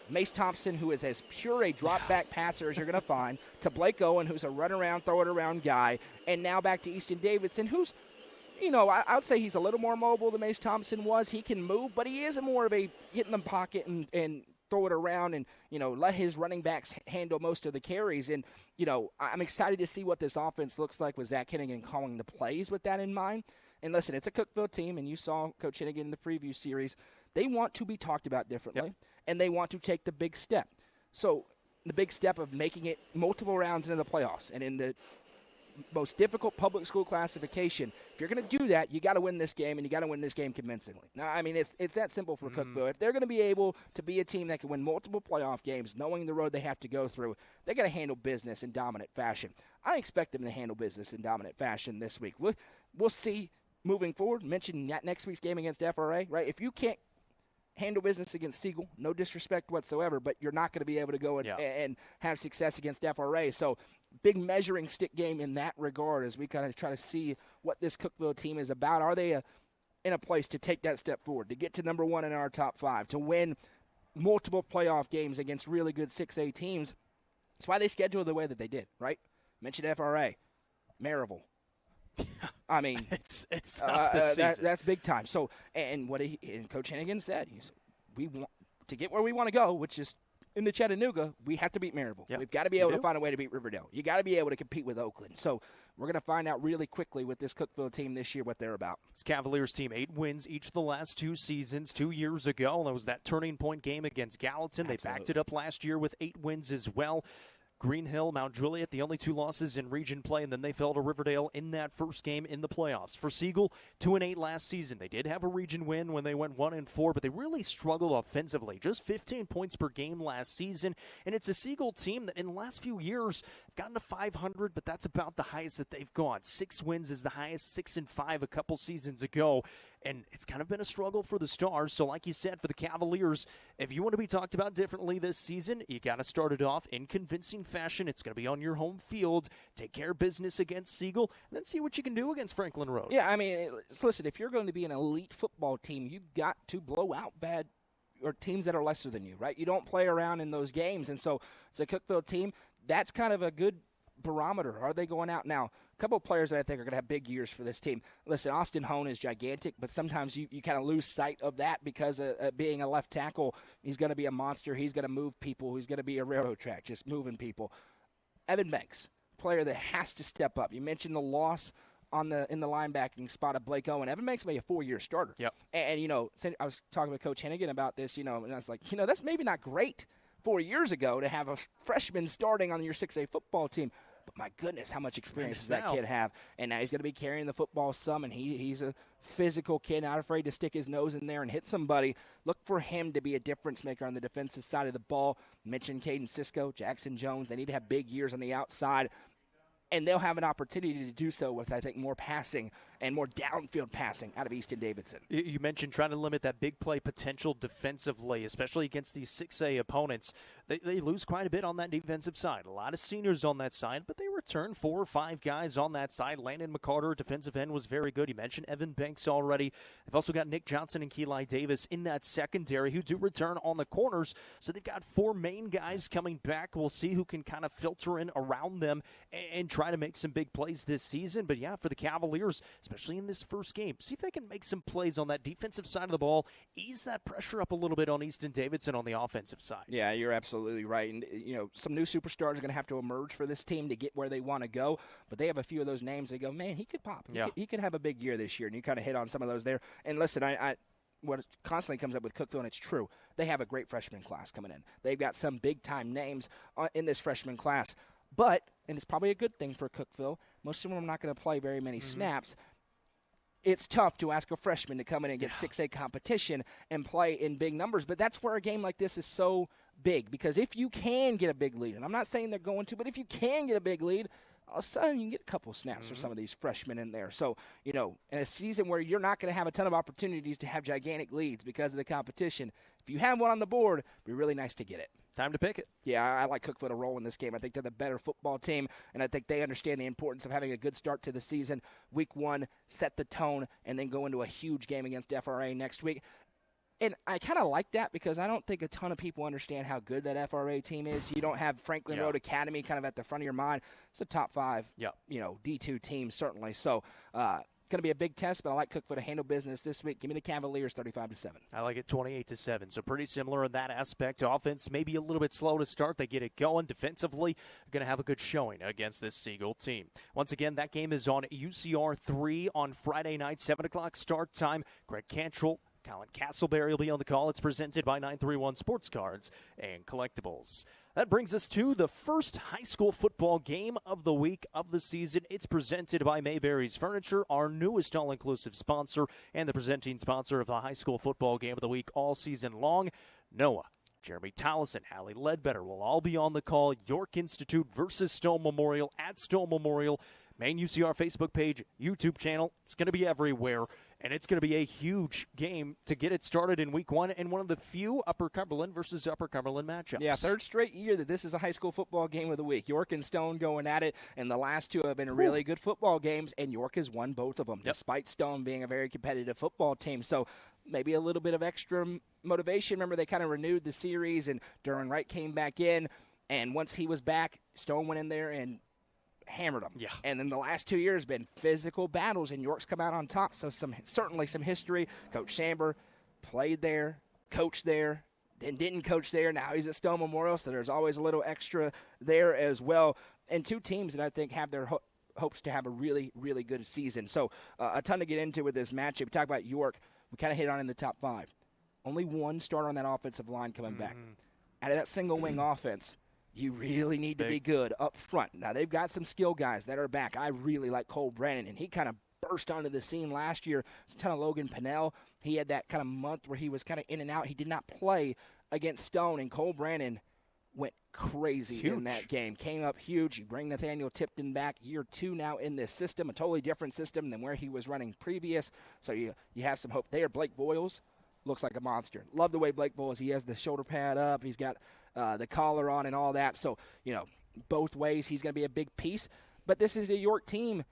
Mace Thompson, who is as pure a drop-back passer as you're going to find, to Blake Owen, who's a run-around, throw-it-around guy, and now back to Easton Davidson, who's, I would say he's a little more mobile than Mace Thompson was. He can move, but he is more of a get in the pocket and throw it around and, let his running backs handle most of the carries. And, I'm excited to see what this offense looks like with Zach Hennigan calling the plays with that in mind. And listen, it's a Cookeville team, and you saw Coach Hennigan in the preview series. They want to be talked about differently, and they want to take the big step. So the big step of making it multiple rounds into the playoffs, and in the most difficult public school classification, if you're going to do that, you got to win this game, and you got to win this game convincingly. Now, I mean, it's that simple for Cookeville. If they're going to be able to be a team that can win multiple playoff games, knowing the road they have to go through, they got to handle business in dominant fashion. I expect them to handle business in dominant fashion this week. We'll see moving forward. Mention that next week's game against FRA, right? If you can't handle business against Siegel, no disrespect whatsoever, but you're not going to be able to go and have success against FRA. So big measuring stick game in that regard as we kind of try to see what this Cookeville team is about. Are they a in a place to take that step forward, to get to number one in our top 5, to win multiple playoff games against really good 6A teams. That's why they schedule the way that they did, right? Mentioned FRA, Maryville. I mean, it's tough this season. That's big time. So, and Coach Hennigan said, we want to get where we want to go, which is in the Chattanooga. We have to beat Maryville. Yep. We've got to be able to find a way to beat Riverdale. You got to be able to compete with Oakland. So we're going to find out really quickly with this Cookeville team this year what they're about. This Cavaliers team, 8 wins each of the last 2 seasons. 2 years ago, that was that turning point game against Gallatin. Absolutely. They backed it up last year with 8 wins as well. Green Hill, Mount Juliet, the only 2 losses in region play, and then they fell to Riverdale in that first game in the playoffs. For Siegel, 2-8 last season. They did have a region win when they went 1-4, but they really struggled offensively. Just 15 points per game last season, and it's a Siegel team that in the last few years have gotten to 500, but that's about the highest that they've gone. 6 wins is the highest, 6-5 a couple seasons ago. And it's kind of been a struggle for the Stars. So like you said, for the Cavaliers, if you want to be talked about differently this season, you got to start it off in convincing fashion. It's going to be on your home field. Take care of business against Siegel, and then see what you can do against Franklin Road. Yeah, I mean, listen, if you're going to be an elite football team, you've got to blow out bad or teams that are lesser than you, right? You don't play around in those games. And so it's a Cookeville team. That's kind of a good barometer. Are they going out now? A couple of players that I think are going to have big years for this team. Listen, Austin Hone is gigantic, but sometimes you kind of lose sight of that because being a left tackle, he's going to be a monster. He's going to move people. He's going to be a railroad track, just moving people. Evan Banks, player that has to step up. You mentioned the loss in the linebacking spot of Blake Owen. Evan Banks may be a 4-year starter. Yep. And, I was talking with Coach Hennigan about this, and I was like, that's maybe not great 4 years ago to have a freshman starting on your 6A football team. But my goodness, how much experience does that kid have? And now he's going to be carrying the football some, and he's a physical kid, not afraid to stick his nose in there and hit somebody. Look for him to be a difference maker on the defensive side of the ball. Mentioned Caden Cisco, Jackson Jones. They need to have big years on the outside. And they'll have an opportunity to do so with, I think, more passing and more downfield passing out of Easton Davidson. You mentioned trying to limit that big play potential defensively, especially against these 6A opponents. They lose quite a bit on that defensive side. A lot of seniors on that side, but they return 4 or 5 guys on that side. Landon McCarter, defensive end, was very good. You mentioned Evan Banks already. They've also got Nick Johnson and Keeli Davis in that secondary who do return on the corners. So they've got 4 main guys coming back. We'll see who can kind of filter in around them and try to make some big plays this season. But yeah, for the Cavaliers, especially in this first game, see if they can make some plays on that defensive side of the ball, ease that pressure up a little bit on Easton Davidson on the offensive side. Yeah, you're absolutely right. And, some new superstars are going to have to emerge for this team to get where they want to go. But they have a few of those names. They go, man, he could pop. He could have a big year this year. And you kind of hit on some of those there. And listen, what constantly comes up with Cookeville, and it's true, they have a great freshman class coming in. They've got some big-time names in this freshman class. But, and it's probably a good thing for Cookeville, most of them are not going to play very many snaps. It's tough to ask a freshman to come in and get 6A competition and play in big numbers. But that's where a game like this is so big, because if you can get a big lead, and I'm not saying they're going to, but if you can get a big lead, all of a sudden you can get a couple of snaps for some of these freshmen in there. So, in a season where you're not going to have a ton of opportunities to have gigantic leads because of the competition, if you have one on the board, it'd be really nice to get it. Time to pick it. Yeah, I like Cookeville to roll in this game. I think they're the better football team, and I think they understand the importance of having a good start to the season. Week 1, set the tone, and then go into a huge game against FRA next week. And I kind of like that because I don't think a ton of people understand how good that FRA team is. You don't have Franklin Road Academy kind of at the front of your mind. It's a top 5, D2 team, certainly. So, going to be a big test, but I like Cookeville to handle business this week. Give me the Cavaliers 35-7. I like it 28-7. So pretty similar in that aspect. Offense maybe a little bit slow to start. They get it going. Defensively, going to have a good showing against this Siegel team. Once again, that game is on UCR 3 on Friday night, 7 o'clock start time. Greg Cantrell, Colin Castleberry will be on the call. It's presented by 931 Sports Cards and Collectibles. That brings us to the first high school football game of the week of the season. It's presented by Mayberry's Furniture, our newest all-inclusive sponsor and the presenting sponsor of the high school football game of the week all season long. Noah, Jeremy Tallison, Hallie Ledbetter will all be on the call. York Institute versus Stone Memorial at Stone Memorial. Main UCR Facebook page, YouTube channel. It's going to be everywhere. And it's going to be a huge game to get it started in week 1 and one of the few Upper Cumberland versus Upper Cumberland matchups. Yeah, third straight year that this is a high school football game of the week. York and Stone going at it, and the last two have been really good football games, and York has won both of them, despite Stone being a very competitive football team. So maybe a little bit of extra motivation. Remember, they kind of renewed the series, and Duran Wright came back in, and once he was back, Stone went in there and hammered them. Yeah. And then the last 2 years been physical battles, and York's come out on top. So certainly some history. Coach Chamber played there, coached there, then didn't coach there. Now he's at Stone Memorial, so there's always a little extra there as well. And two teams that I think have their hopes to have a really, really good season. So a ton to get into with this matchup. We talk about York. We kind of hit on in the top 5. Only one starter on that offensive line coming back. Out of that single wing offense, you really need to be good up front. Now, they've got some skill guys that are back. I really like Cole Brennan, and he kind of burst onto the scene last year. It's a ton of Logan Pinnell. He had that kind of month where he was kind of in and out. He did not play against Stone, and Cole Brennan went crazy in that game. Came up huge. You bring Nathaniel Tipton back, year 2 now in this system, a totally different system than where he was running previous. So you have some hope there. Blake Boyles looks like a monster. Love the way Blake Boyles, he has the shoulder pad up. He's got the collar on and all that. So, both ways he's going to be a big piece. But this is a York team.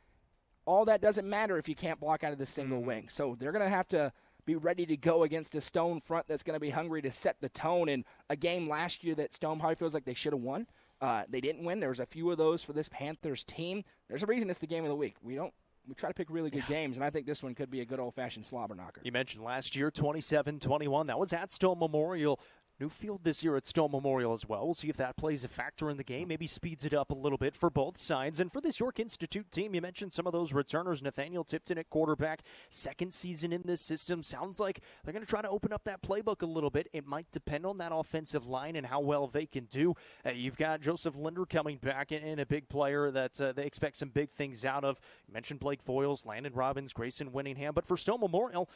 All that doesn't matter if you can't block out of the single wing. So they're going to have to be ready to go against a Stone front that's going to be hungry to set the tone. In a game last year that Stone probably feels like they should have won. They didn't win. There was a few of those for this Panthers team. There's a reason it's the game of the week. We try to pick really good games, and I think this one could be a good old-fashioned slobber knocker. You mentioned last year, 27-21. That was at Stone Memorial. New field this year at Stone Memorial as well. We'll see if that plays a factor in the game, maybe speeds it up a little bit for both sides. And for this York Institute team, you mentioned some of those returners. Nathaniel Tipton at quarterback, second season in this system. Sounds like they're going to try to open up that playbook a little bit. It might depend on that offensive line and how well they can do. You've got Joseph Linder coming back and a big player that they expect some big things out of. You mentioned Blake Foyles, Landon Robbins, Grayson Winningham. But for Stone Memorial,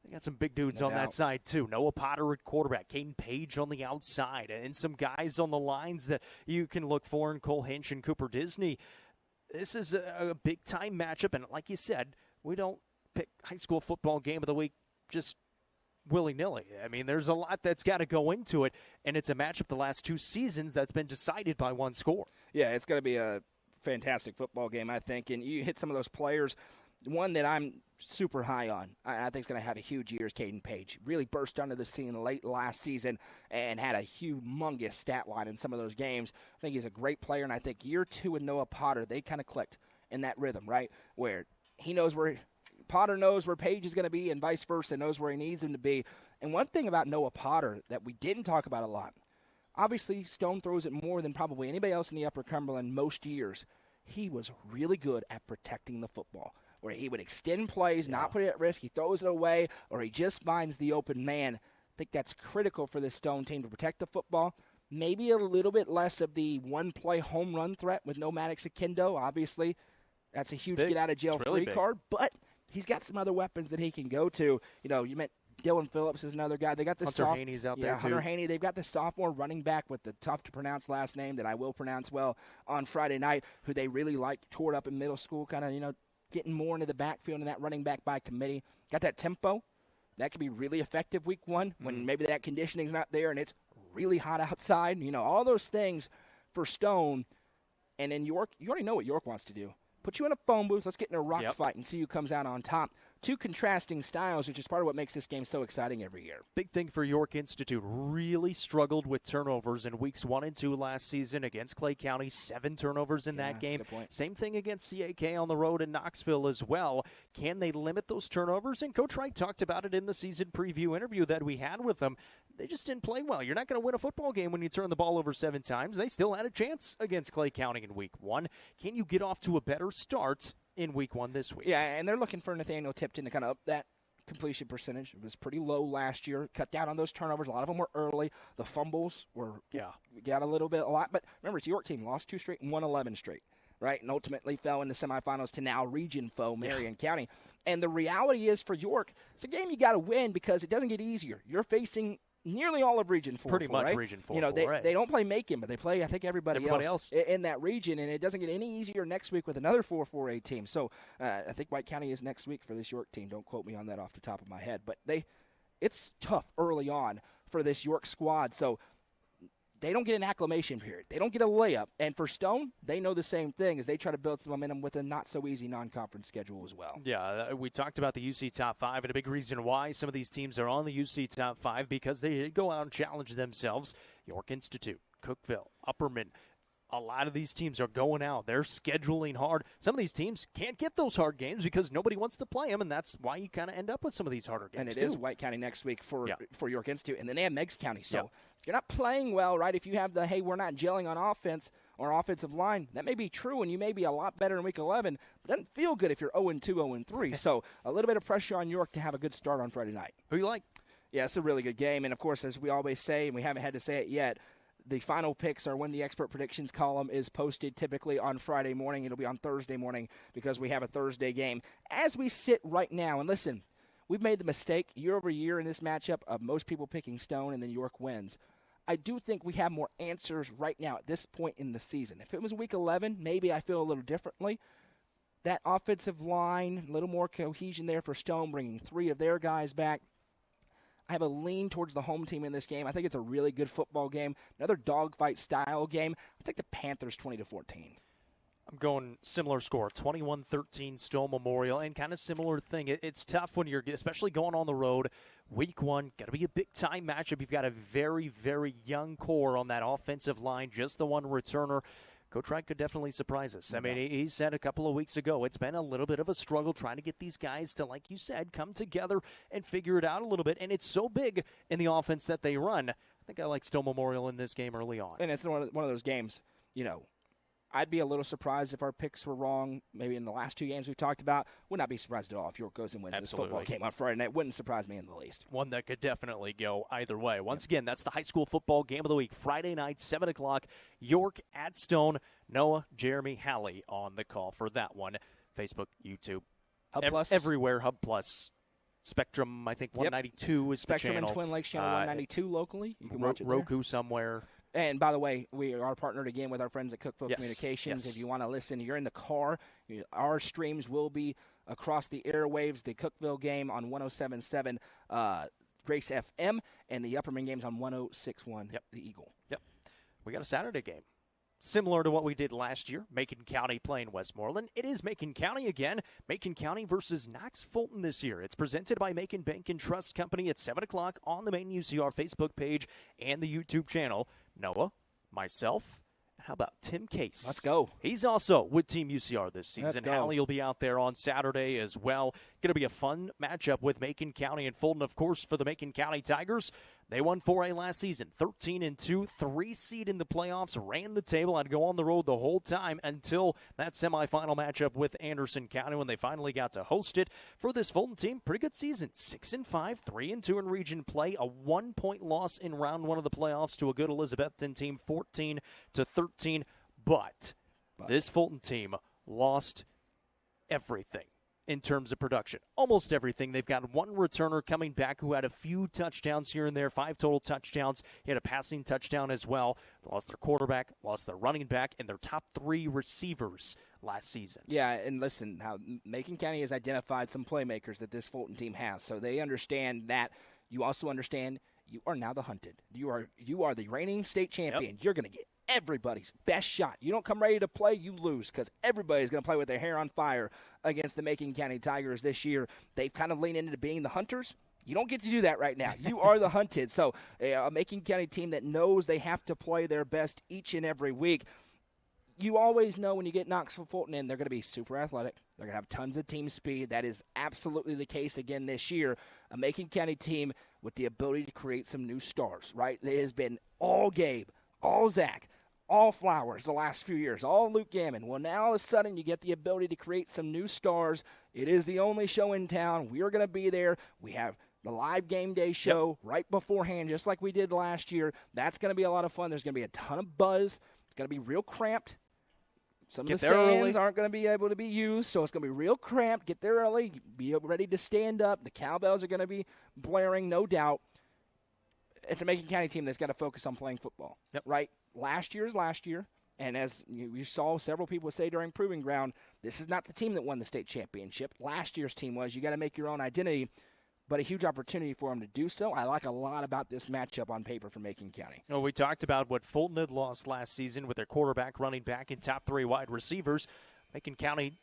they got some big dudes on that side, too. Noah Potter at quarterback, Caden Page on the outside, and some guys on the lines that you can look for in Cole Hinch and Cooper Disney. This is a big-time matchup, and like you said, we don't pick high school football game of the week just willy-nilly. I mean, there's a lot that's got to go into it, and it's a matchup the last 2 seasons that's been decided by one score. Yeah, it's going to be a fantastic football game, I think, and you hit some of those players. One that I'm super high on, I think is going to have a huge year, is Caden Page. Really burst onto the scene late last season and had a humongous stat line in some of those games. I think he's a great player, and I think year 2 with Noah Potter, they kind of clicked in that rhythm, right, where Potter knows where Page is going to be and vice versa, knows where he needs him to be. And one thing about Noah Potter that we didn't talk about a lot, obviously Stone throws it more than probably anybody else in the Upper Cumberland most years. He was really good at protecting the football, where he would extend plays, not put it at risk, he throws it away, or he just finds the open man. I think that's critical for this Stone team to protect the football. Maybe a little bit less of the one-play home run threat with no Maddox Akindo. Obviously, that's a huge get-out-of-jail-free card, but he's got some other weapons that he can go to. You meant Dylan Phillips is another guy. They got the Hunter Haney's out there, too. Hunter Haney. They've got the sophomore running back with the tough-to-pronounce last name that I will pronounce well on Friday night, who they really liked, toured up in middle school, kind of, getting more into the backfield and that running back by committee. Got that tempo. That could be really effective week 1 when maybe that conditioning's not there and it's really hot outside. All those things for Stone. And in York, you already know what York wants to do. Put you in a phone booth. Let's get in a rock fight and see who comes out on top. 2 contrasting styles, which is part of what makes this game so exciting every year. Big thing for York Institute. Really struggled with turnovers in weeks 1 and 2 last season against Clay County. 7 turnovers in that game. Same thing against CAK on the road in Knoxville as well. Can they limit those turnovers? And Coach Wright talked about it in the season preview interview that we had with them. They just didn't play well. You're not going to win a football game when you turn the ball over 7 times. They still had a chance against Clay County in week 1. Can you get off to a better start in week 1 this week? Yeah, and they're looking for Nathaniel Tipton to kind of up that completion percentage. It was pretty low last year. Cut down on those turnovers. A lot of them were early. The fumbles got a lot. But remember, it's a York team. Lost 2 straight and won 11 straight, right? And ultimately fell in the semifinals to now region foe Marion County. And the reality is for York, it's a game you got to win because it doesn't get easier. You're facing nearly all of Region 4. Pretty much right? Region 4. You know, they don't play Macon, but they play, I think, everybody else in that region, and it doesn't get any easier next week with another 4-4A team. So I think White County is next week for this York team. Don't quote me on that off the top of my head. But it's tough early on for this York squad. So they don't get an acclimation period. They don't get a layup. And for Stone, they know the same thing as they try to build some momentum with a not-so-easy non-conference schedule as well. Yeah, we talked about the UC Top 5, and a big reason why some of these teams are on the UC Top 5 because they did go out and challenge themselves. York Institute, Cookeville, Upperman. A lot of these teams are going out. They're scheduling hard. Some of these teams can't get those hard games because nobody wants to play them, and that's why you kind of end up with some of these harder games. And it is White County next week for York Institute, and then they have Meigs County. So if you're not playing well, right, if you have the, hey, we're not gelling on offense or offensive line, that may be true, and you may be a lot better in Week 11, but it doesn't feel good if you're 0-2, 0-3. So a little bit of pressure on York to have a good start on Friday night. Who you like? Yeah, it's a really good game, and, of course, as we always say, and we haven't had to say it yet, the final picks are when the expert predictions column is posted, typically on Friday morning. It'll be on Thursday morning because we have a Thursday game. As we sit right now, and listen, we've made the mistake year over year in this matchup of most people picking Stone and then York wins. I do think we have more answers right now at this point in the season. If it was Week 11, maybe I feel a little differently. That offensive line, a little more cohesion there for Stone, bringing 3 of their guys back. I have a lean towards the home team in this game. I think it's a really good football game. Another dogfight style game. I'll take the Panthers 20-14. I'm going similar score, 21-13 Stone Memorial, and kind of similar thing. It's tough when you're, especially going on the road. Week 1, got to be a big-time matchup. You've got a very, very young core on that offensive line, just the one returner. Coach Wright could definitely surprise us. I mean, he said a couple of weeks ago, it's been a little bit of a struggle trying to get these guys to, like you said, come together and figure it out a little bit. And it's so big in the offense that they run. I think I like Stone Memorial in this game early on. And it's one of those games, you know, I'd be a little surprised if our picks were wrong, maybe in the last 2 games we've talked about. Would not be surprised at all if York goes and wins this football game on Friday night. Wouldn't surprise me in the least. One that could definitely go either way. Once again, that's the high school football game of the week, Friday night, 7 o'clock, York at Stone. Noah, Jeremy, Hallie on the call for that one. Facebook, YouTube, Hub Plus. Everywhere, Hub Plus. Spectrum, I think 192 is Spectrum the channel. and Twin Lakes channel 192 locally. You can watch it Roku there. somewhere. And by the way, we are partnered again with our friends at Cookeville Communications. If you want to listen, you're in the car. Our streams will be across the airwaves. The Cookeville game on 107.7 Grace FM, and the Upperman games on 106.1 The Eagle. Yep. We got a Saturday game. Similar to what we did last year, Macon County playing Westmoreland. It is Macon County again. Macon County versus Knox Fulton this year. It's presented by Macon Bank and Trust Company at 7 o'clock on the main UCR Facebook page and the YouTube channel. Noah, myself, and how about Tim Case? Let's go. He's also with Team UCR this season. Let's go. Hallie will be out there on Saturday as well. Going to be a fun matchup with Macon County and Fulton, of course, for the Macon County Tigers. They won 4A last season, 13-2, 3 seed in the playoffs, ran the table, had to go on the road the whole time until that semifinal matchup with Anderson County when they finally got to host it. For this Fulton team, pretty good season, 6-5, 3-2 in region play, a 1-point loss in round 1 of the playoffs to a good Elizabethton team, 14-13. But this Fulton team lost everything in terms of production. Almost everything. They've got one returner coming back who had a few touchdowns here and there, 5 total touchdowns. He had a passing touchdown as well. They lost their quarterback, lost their running back, and their top 3 receivers last season. Yeah, and listen, how Macon County has identified some playmakers that this Fulton team has, so they understand that. You also understand you are now the hunted. You are the reigning state champion. Yep. You're going to get everybody's best shot. You don't come ready to play, you lose, because everybody's going to play with their hair on fire against the Macon County Tigers this year. They've kind of leaned into being the hunters. You don't get to do that right now. You are the hunted. So a Macon County team that knows they have to play their best each and every week. You always know when you get Knox for Fulton in, they're going to be super athletic. They're going to have tons of team speed. That is absolutely the case again this year. A Macon County team with the ability to create some new stars, right? It has been all Gabe, all Zach, all Flowers the last few years, all Luke Gammon. Well, now all of a sudden you get the ability to create some new stars. It is the only show in town. We are going to be there. We have the live game day show right beforehand, just like we did last year. That's going to be a lot of fun. There's going to be a ton of buzz. It's going to be real cramped. Some of the stands aren't going to be able to be used, so it's going to be real cramped. Get there early. Be ready to stand up. The cowbells are going to be blaring, no doubt. it's a Macon County team that's got to focus on playing football. Yep. Right? Last year is last year. And as you saw several people say during Proving Ground, this is not the team that won the state championship. Last year's team was. You got to make your own identity, but a huge opportunity for them to do so. I like a lot about this matchup on paper for Macon County. Well, we talked about what Fulton had lost last season with their quarterback, running back, and top 3 wide receivers. Macon County,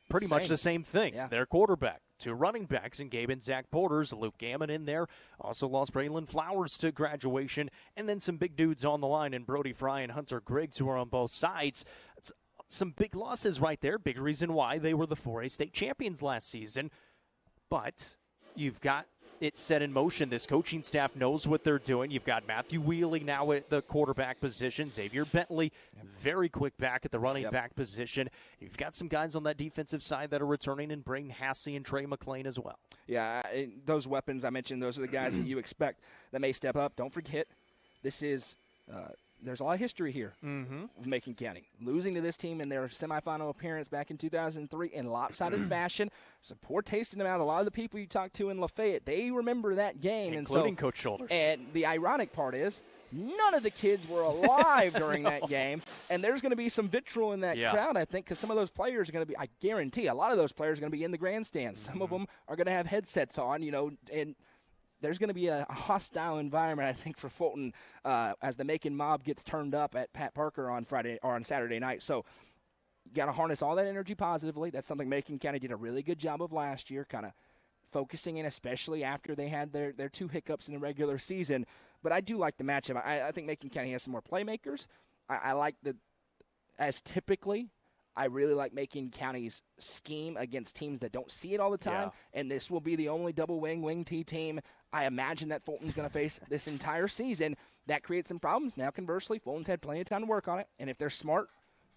pretty much the same thing. Yeah. Their quarterback, 2 running backs in Gabe and Zach Porters, Luke Gammon in there. Also lost Braylon Flowers to graduation. And then some big dudes on the line in Brody Fry and Hunter Griggs, who are on both sides. It's some big losses right there. Big reason why they were the 4A state champions last season. But you've got it set in motion. This coaching staff knows what they're doing. You've got Matthew Wheeling now at the quarterback position. Xavier Bentley, very quick back at the running back position. You've got some guys on that defensive side that are returning, and Braden Hassey and Trey McLean as well. Yeah, those weapons I mentioned, those are the guys that you expect that may step up. Don't forget, this is there's a lot of history here with Macon County. Losing to this team in their semifinal appearance back in 2003 in lopsided fashion. It's a poor taste in the mouth. A lot of the people you talk to in Lafayette, they remember that game. Including Coach Shoulders. And the ironic part is, none of the kids were alive during that game. And there's going to be some vitriol in that crowd, I think, because some of those players are going to be, I guarantee, a lot of those players are going to be in the grandstands. Some of them are going to have headsets on, and there's going to be a hostile environment, I think, for Fulton as the Macon mob gets turned up at Pat Parker on Friday or on Saturday night. So you got to harness all that energy positively. That's something Macon County did a really good job of last year, kind of focusing in, especially after they had their 2 hiccups in the regular season. But I do like the matchup. I think Macon County has some more playmakers. I like as typically, I really like Macon County's scheme against teams that don't see it all the time, and this will be the only double wing T team I imagine that Fulton's going to face this entire season. That creates some problems. Now, conversely, Fulton's had plenty of time to work on it, and if they're smart,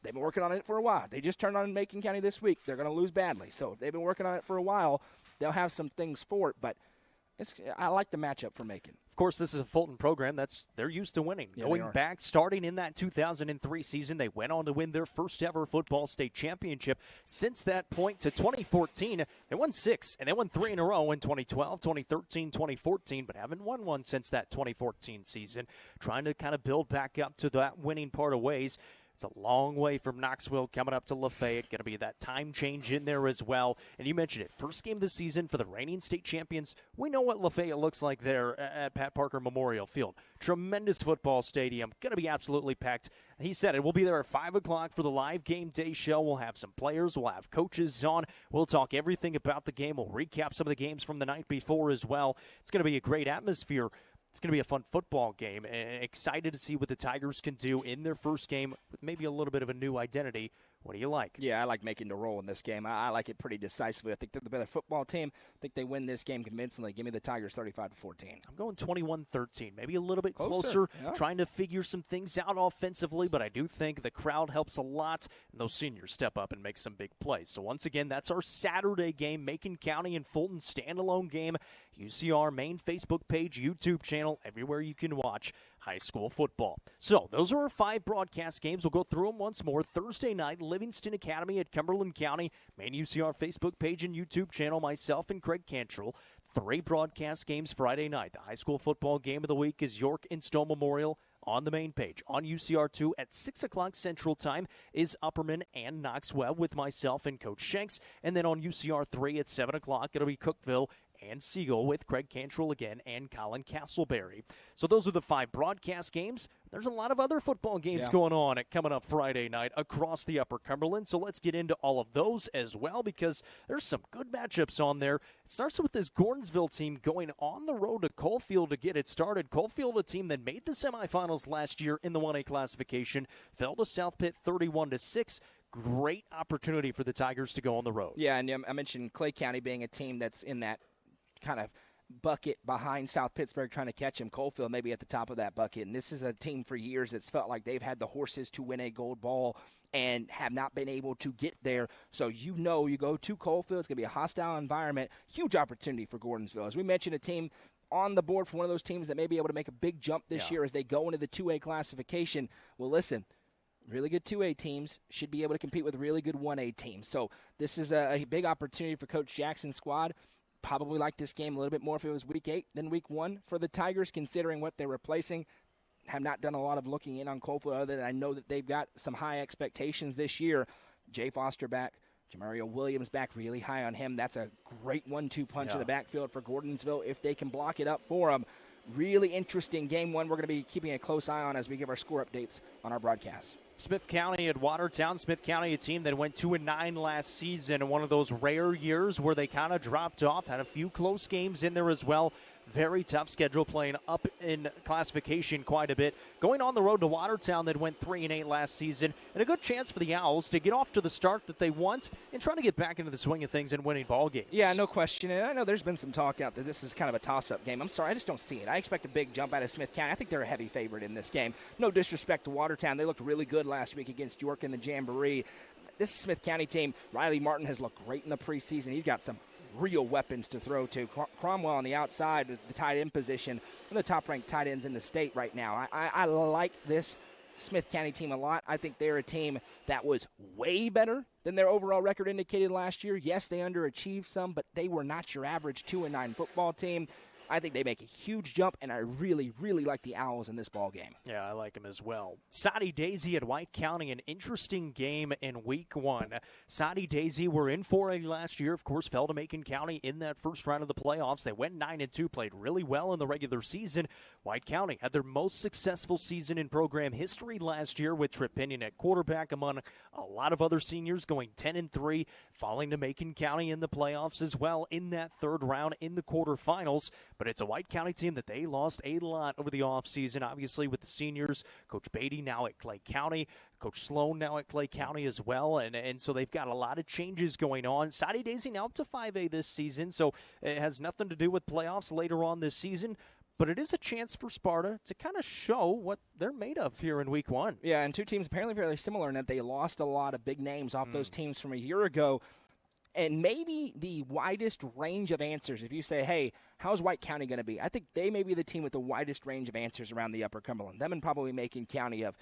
they've been working on it for a while. They just turned on Macon County this week. They're going to lose badly. So if they've been working on it for a while, they'll have some things for it, but I like the matchup for Macon. Of course, this is a Fulton program they're used to winning. Going back, starting in that 2003 season, they went on to win their first ever football state championship. Since that point to 2014, they won 6, and they won 3 in a row in 2012, 2013, 2014, but haven't won one since that 2014 season. Trying to kind of build back up to that winning part of ways. It's a long way from Knoxville coming up to Lafayette. Going to be that time change in there as well. And you mentioned it. First game of the season for the reigning state champions. We know what Lafayette looks like there at Pat Parker Memorial Field. Tremendous football stadium. Going to be absolutely packed. He said it. We'll be there at 5 o'clock for the live game day show. We'll have some players. We'll have coaches on. We'll talk everything about the game. We'll recap some of the games from the night before as well. It's going to be a great atmosphere. It's going to be a fun football game, and excited to see what the Tigers can do in their first game with maybe a little bit of a new identity. What do you like? Yeah, I like making the roll in this game. I like it pretty decisively. I think they're the better football team. I think they win this game convincingly. Give me the Tigers 35-14. I'm going 21-13, maybe a little bit closer, trying to figure some things out offensively, but I do think the crowd helps a lot, and those seniors step up and make some big plays. So once again, that's our Saturday game, Macon County and Fulton standalone game, UCR main Facebook page, YouTube channel, everywhere you can watch high school football. So those are our 5 broadcast games. We'll go through them once more. Thursday night, Livingston Academy at Cumberland County, main UCR Facebook page and YouTube channel, myself and Craig Cantrell. 3 broadcast games Friday night. The high school football game of the week is York and Stone Memorial on the main page. On UCR2 at 6 o'clock Central Time is Upperman and Knox Webb with myself and Coach Shanks. And then on UCR3 at 7 o'clock, it'll be Cookeville and Siegel with Craig Cantrell again and Colin Castleberry. So those are the 5 broadcast games. There's a lot of other football games going on coming up Friday night across the Upper Cumberland. So let's get into all of those as well, because there's some good matchups on there. It starts with this Gordonsville team going on the road to Coalfield to get it started. Coalfield, a team that made the semifinals last year in the 1A classification, fell to South Pitt 31-6. Great opportunity for the Tigers to go on the road. Yeah, and I mentioned Clay County being a team that's in that kind of bucket behind South Pittsburgh trying to catch him. Coalfield maybe at the top of that bucket. And this is a team for years that's felt like they've had the horses to win a gold ball and have not been able to get there. So you go to Coalfield, it's going to be a hostile environment. Huge opportunity for Gordonsville. As we mentioned, a team on the board for one of those teams that may be able to make a big jump this year as they go into the 2A classification. Well, listen, really good 2A teams should be able to compete with really good 1A teams. So this is a big opportunity for Coach Jackson's squad. probably like this game a little bit more if it was week 8 than week 1 for the Tigers, considering what they're replacing. Have not done a lot of looking in on Cookeville other than I know that they've got some high expectations this year. Jay Foster back, Jamario Williams back, really high on him. That's a great 1-2 punch in the backfield for Gordonsville if they can block it up for them. Really interesting game one we're going to be keeping a close eye on as we give our score updates on our broadcast. Smith County at Watertown. Smith County, a team that went 2-9 last season, one of those rare years where they kind of dropped off, had a few close games in there as well. Very tough schedule, playing up in classification quite a bit. Going on the road to Watertown that went 3-8 last season, and a good chance for the Owls to get off to the start that they want and trying to get back into the swing of things and winning ball games. Yeah, no question. And I know there's been some talk out that this is kind of a toss-up game. I'm sorry, I just don't see it. I expect a big jump out of Smith County. I think they're a heavy favorite in this game. No disrespect to Watertown. They looked really good last week against York in the Jamboree. This Smith County team, Riley Martin has looked great in the preseason. He's got some real weapons to throw to. Cromwell on the outside, the tight end position, one of the top-ranked tight ends in the state right now. I like this Smith County team a lot. I think they're a team that was way better than their overall record indicated last year. Yes, they underachieved some, but they were not your average 2-9 football team. I think they make a huge jump, and I really, really like the Owls in this ball game. Yeah, I like them as well. Soddy Daisy at White County, an interesting game in week 1. Soddy Daisy were in 4A last year, of course, fell to Macon County in that first round of the playoffs. They went 9-2, played really well in the regular season. White County had their most successful season in program history last year with Trip Pinion at quarterback among a lot of other seniors, going 10-3, falling to Macon County in the playoffs as well in that third round in the quarterfinals. But it's a White County team that they lost a lot over the offseason, obviously with the seniors. Coach Beatty now at Clay County, Coach Sloan now at Clay County as well, and so they've got a lot of changes going on. Soddy Daisy now up to 5A this season, so it has nothing to do with playoffs later on this season. But it is a chance for Sparta to kind of show what they're made of here in week 1. Yeah, and two teams apparently fairly similar in that they lost a lot of big names off those teams from a year ago. And maybe the widest range of answers, if you say, hey, how's White County going to be? I think they may be the team with the widest range of answers around the Upper Cumberland. Them and probably Macon County of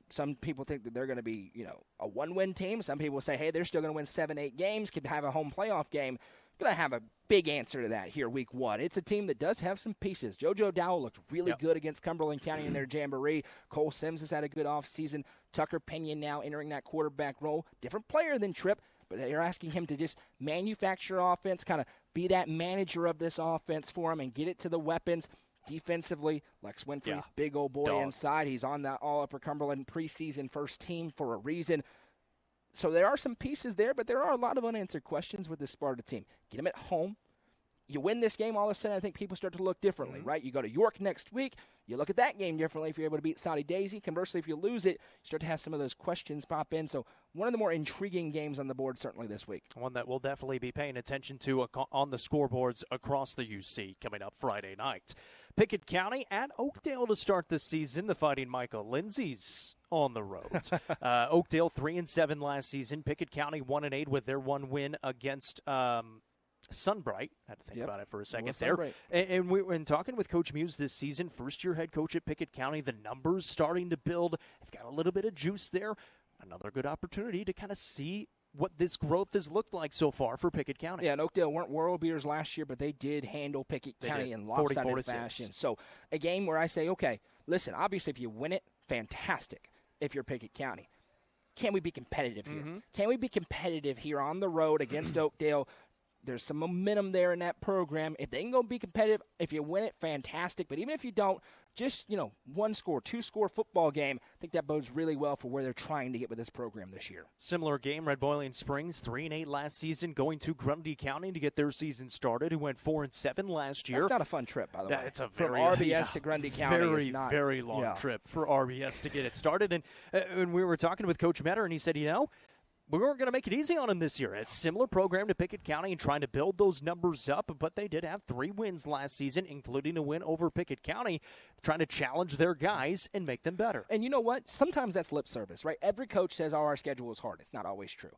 some people think that they're going to be, a one-win team. Some people say, hey, they're still going to win 7-8 games, could have a home playoff game. Going to have a big answer to that here week 1. It's a team that does have some pieces. JoJo Dowell looked really good against Cumberland County in their Jamboree. Cole Sims has had a good offseason. Tucker Pinion now entering that quarterback role. Different player than Tripp, but they're asking him to just manufacture offense, kind of be that manager of this offense for him and get it to the weapons. Defensively, Lex Winfrey, big old boy inside. He's on that All-Upper Cumberland preseason first team for a reason. So there are some pieces there, but there are a lot of unanswered questions with this Sparta team. Get them at home. You win this game, all of a sudden I think people start to look differently, right? You go to York next week, you look at that game differently if you're able to beat Soddy Daisy. Conversely, if you lose it, you start to have some of those questions pop in. So one of the more intriguing games on the board certainly this week. One that we'll definitely be paying attention to on the scoreboards across the UC coming up Friday night. Pickett County at Oakdale to start the season. The Fighting Michael Lindsay's on the road. Oakdale 3-7 last season. Pickett County 1-8 with their one win against Sunbright. I had to think about it for a second there. And when talking with Coach Muse this season, first-year head coach at Pickett County, the numbers starting to build. They've got a little bit of juice there. Another good opportunity to kind of see what this growth has looked like so far for Pickett County. Yeah, and Oakdale weren't world beaters last year, but they did handle Pickett County in lopsided fashion. So a game where I say, okay, listen, obviously if you win it, fantastic if you're Pickett County. Can we be competitive here? Can we be competitive here on the road against Oakdale? There's some momentum there in that program. If they can go be competitive, if you win it, fantastic. But even if you don't, just, one score, two score football game, I think that bodes really well for where they're trying to get with this program this year. Similar game, Red Boiling Springs, 3-8 last season, going to Grundy County to get their season started, who went 4-7 last year. That's not a fun trip, by the way. It's a from RBS to Grundy County. Very long trip for RBS to get it started. And we were talking with Coach Metter, and he said, we weren't going to make it easy on them this year. It's a similar program to Pickett County and trying to build those numbers up, but they did have 3 wins last season, including a win over Pickett County, trying to challenge their guys and make them better. And you know what? Sometimes that's lip service, right? Every coach says, our schedule is hard. It's not always true.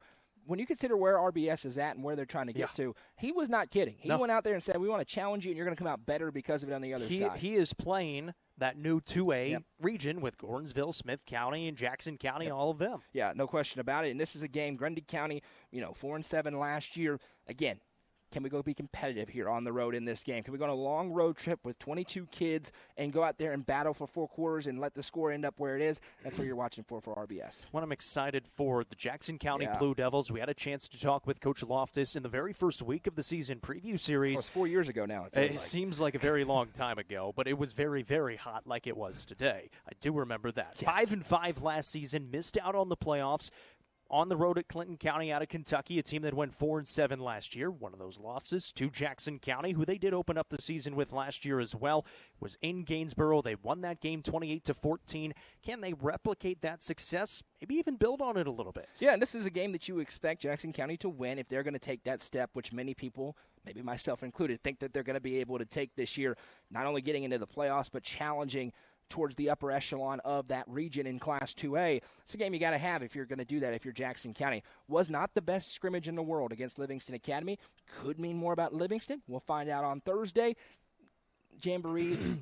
When you consider where RBS is at and where they're trying to get to, he was not kidding. He went out there and said, we want to challenge you, and you're going to come out better because of it on the other side. He is playing that new 2A region with Gordonsville, Smith County, and Jackson County, all of them. Yeah, no question about it. And this is a game, Grundy County, 4-7 last year. Again, can we go be competitive here on the road in this game? Can we go on a long road trip with 22 kids and go out there and battle for 4 quarters and let the score end up where it is? That's what you're watching for RBS. What I'm excited for the Jackson County Blue Devils. We had a chance to talk with Coach Loftus in the very first week of the season preview series. It was 4 years ago now. It seems like a very long time ago, but it was very, very hot like it was today. I do remember that. Yes. 5-5 last season, missed out on the playoffs. On the road at Clinton County out of Kentucky, a team that went 4-7 last year. One of those losses to Jackson County, who they did open up the season with last year as well, was in Gainesboro. They won that game 28-14. Can they replicate that success? Maybe even build on it a little bit. Yeah, and this is a game that you expect Jackson County to win if they're going to take that step, which many people, maybe myself included, think that they're going to be able to take this year, not only getting into the playoffs, but challenging towards the upper echelon of that region in Class 2A. It's a game you got to have if you're going to do that if you're Jackson County. Was not the best scrimmage in the world against Livingston Academy. Could mean more about Livingston. We'll find out on Thursday. Jamborees.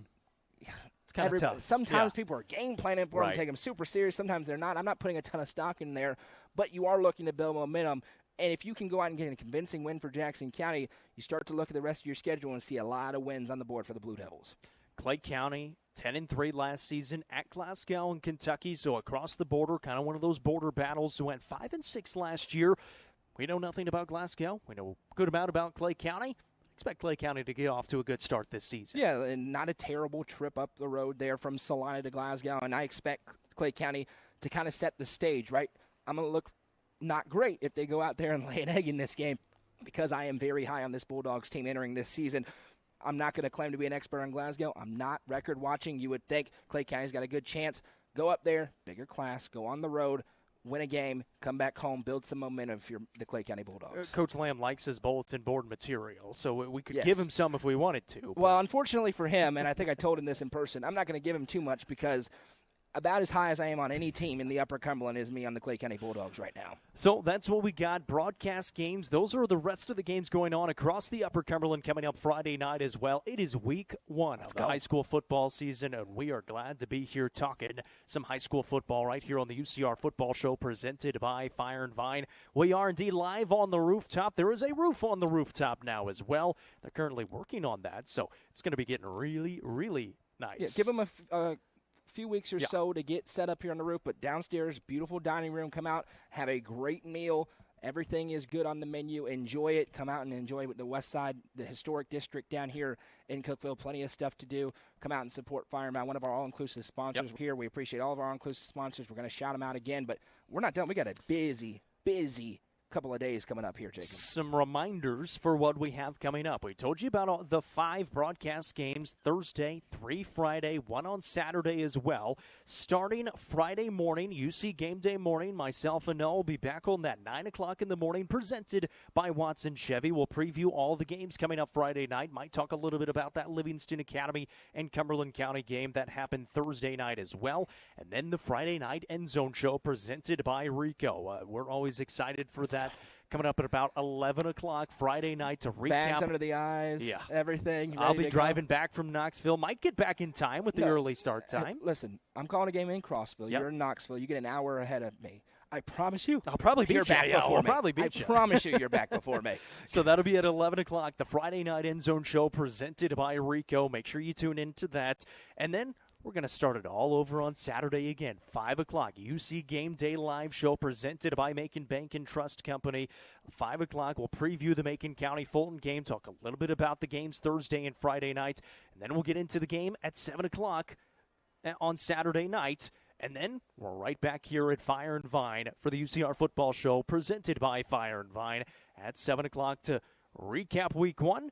It's kind of tough. Sometimes people are game planning for them, take them super serious. Sometimes they're not. I'm not putting a ton of stock in there, but you are looking to build momentum. And if you can go out and get a convincing win for Jackson County, you start to look at the rest of your schedule and see a lot of wins on the board for the Blue Devils. Clay County, 10-3 last season at Glasgow in Kentucky, so across the border, kind of one of those border battles. Who went 5-6 last year. We know nothing about Glasgow. We know a good amount about Clay County. Expect Clay County to get off to a good start this season. Yeah, and not a terrible trip up the road there from Salina to Glasgow, and I expect Clay County to kind of set the stage, right? I'm going to look not great if they go out there and lay an egg in this game because I am very high on this Bulldogs team entering this season. I'm not going to claim to be an expert on Glasgow. I'm not record watching. You would think Clay County's got a good chance. Go up there, bigger class, go on the road, win a game, come back home, build some momentum if you're the Clay County Bulldogs. Coach Lamb likes his bulletin board material, so we could give him some if we wanted to. Well, unfortunately for him, and I think I told him this in person, I'm not going to give him too much because about as high as I am on any team in the Upper Cumberland is me on the Clay County Bulldogs right now. So that's what we got. Broadcast games. Those are the rest of the games going on across the Upper Cumberland coming up Friday night as well. It is week 1 of the high school football season, and we are glad to be here talking some high school football right here on the UCR Football Show presented by Fire and Vine. We are indeed live on the rooftop. There is a roof on the rooftop now as well. They're currently working on that, so it's going to be getting really, really nice. Yeah, give them a few weeks or so to get set up here on the roof, but downstairs, beautiful dining room. Come out, have a great meal. Everything is good on the menu. Enjoy it. Come out and enjoy the West Side, the historic district down here in Cookeville. Plenty of stuff to do. Come out and support Fireman, one of our all-inclusive sponsors here. We appreciate all of our all-inclusive sponsors. We're going to shout them out again, but we're not done. We got a busy couple of days coming up here, Jacob. Some reminders for what we have coming up. We told you about the 5 broadcast games Thursday, 3 Friday, 1 on Saturday as well. Starting Friday morning, UC Game Day morning, myself and Noah will be back on that 9 o'clock in the morning, presented by Watson Chevy. We'll preview all the games coming up Friday night. Might talk a little bit about that Livingston Academy and Cumberland County game that happened Thursday night as well. And then the Friday night End Zone Show presented by Rico. We're always excited for that. Coming up at about 11 o'clock Friday night to recap. Bags under the eyes, everything. I'll be driving back from Knoxville. Might get back in time with the early start time. Hey, listen, I'm calling a game in Crossville. You're in Knoxville. You get an hour ahead of me. I promise you. I'll probably be back before me. I promise you you're back before me. So that'll be at 11 o'clock, the Friday night End Zone Show presented by Rico. Make sure you tune into that. And then we're going to start it all over on Saturday again, 5 o'clock. UC Game Day live show presented by Macon Bank and Trust Company. 5 o'clock, we'll preview the Macon County Fulton game, talk a little bit about the games Thursday and Friday night, and then we'll get into the game at 7 o'clock on Saturday night. And then we're right back here at Fire and Vine for the UCR Football Show presented by Fire and Vine at 7 o'clock to recap Week 1,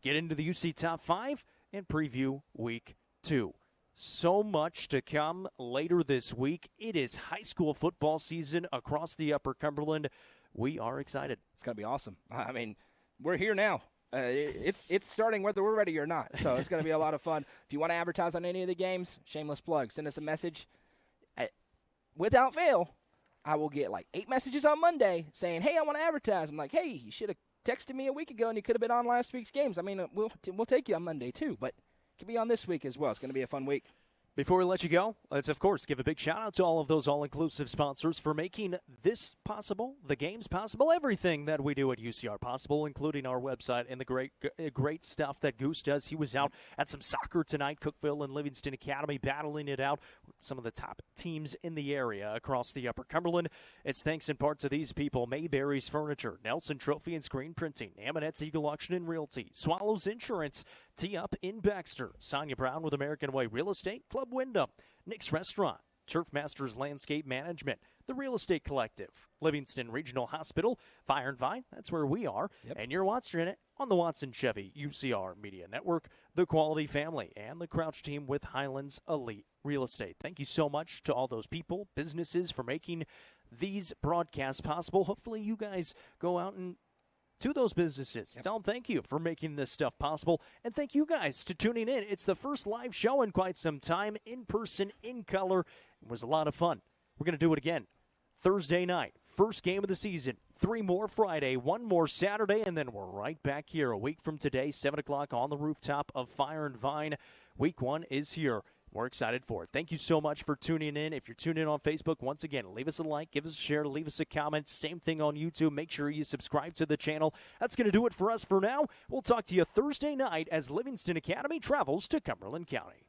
get into the UC Top 5, and preview Week 2. So much to come later this week. It is high school football season across the Upper Cumberland. We are excited. It's going to be awesome. I mean, we're here now. It's starting whether we're ready or not. So it's going to be a lot of fun. If you want to advertise on any of the games, shameless plug. Send us a message. Without fail, I will get like 8 messages on Monday saying, hey, I want to advertise. I'm like, hey, you should have texted me a week ago and you could have been on last week's games. I mean, we'll take you on Monday too, but it could be on this week as well. It's going to be a fun week. Before we let you go, let's, of course, give a big shout-out to all of those all-inclusive sponsors for making this possible, the games possible, everything that we do at UCR possible, including our website and the great stuff that Goose does. He was out at some soccer tonight, Cookeville and Livingston Academy, battling it out with some of the top teams in the area across the Upper Cumberland. It's thanks in part to these people: Mayberry's Furniture, Nelson Trophy and Screen Printing, Amonette Siegel Auction and Realty, Swallows Insurance, Tee Up in Baxter, Sonia Brown with American Way Real Estate, Club Wyndham, Nick's Restaurant, Turf Masters Landscape Management, The Real Estate Collective, Livingston Regional Hospital, Fire and Vine, that's where we are, and you're watching it on the Watson Chevy UCR Media Network, the Quality Family, and the Crouch Team with Highlands Elite Real Estate. Thank you so much to all those people, businesses, for making these broadcasts possible. Hopefully you guys go out and to those businesses. Tell them thank you for making this stuff possible. And thank you guys to tuning in. It's the first live show in quite some time, in person, in color. It was a lot of fun. We're going to do it again Thursday night. First game of the season. 3 more Friday, 1 more Saturday, and then we're right back here a week from today, 7 o'clock on the rooftop of Fire and Vine. Week 1 is here. We're excited for it. Thank you so much for tuning in. If you're tuning in on Facebook, once again, leave us a like, give us a share, leave us a comment. Same thing on YouTube. Make sure you subscribe to the channel. That's going to do it for us for now. We'll talk to you Thursday night as Livingston Academy travels to Cumberland County.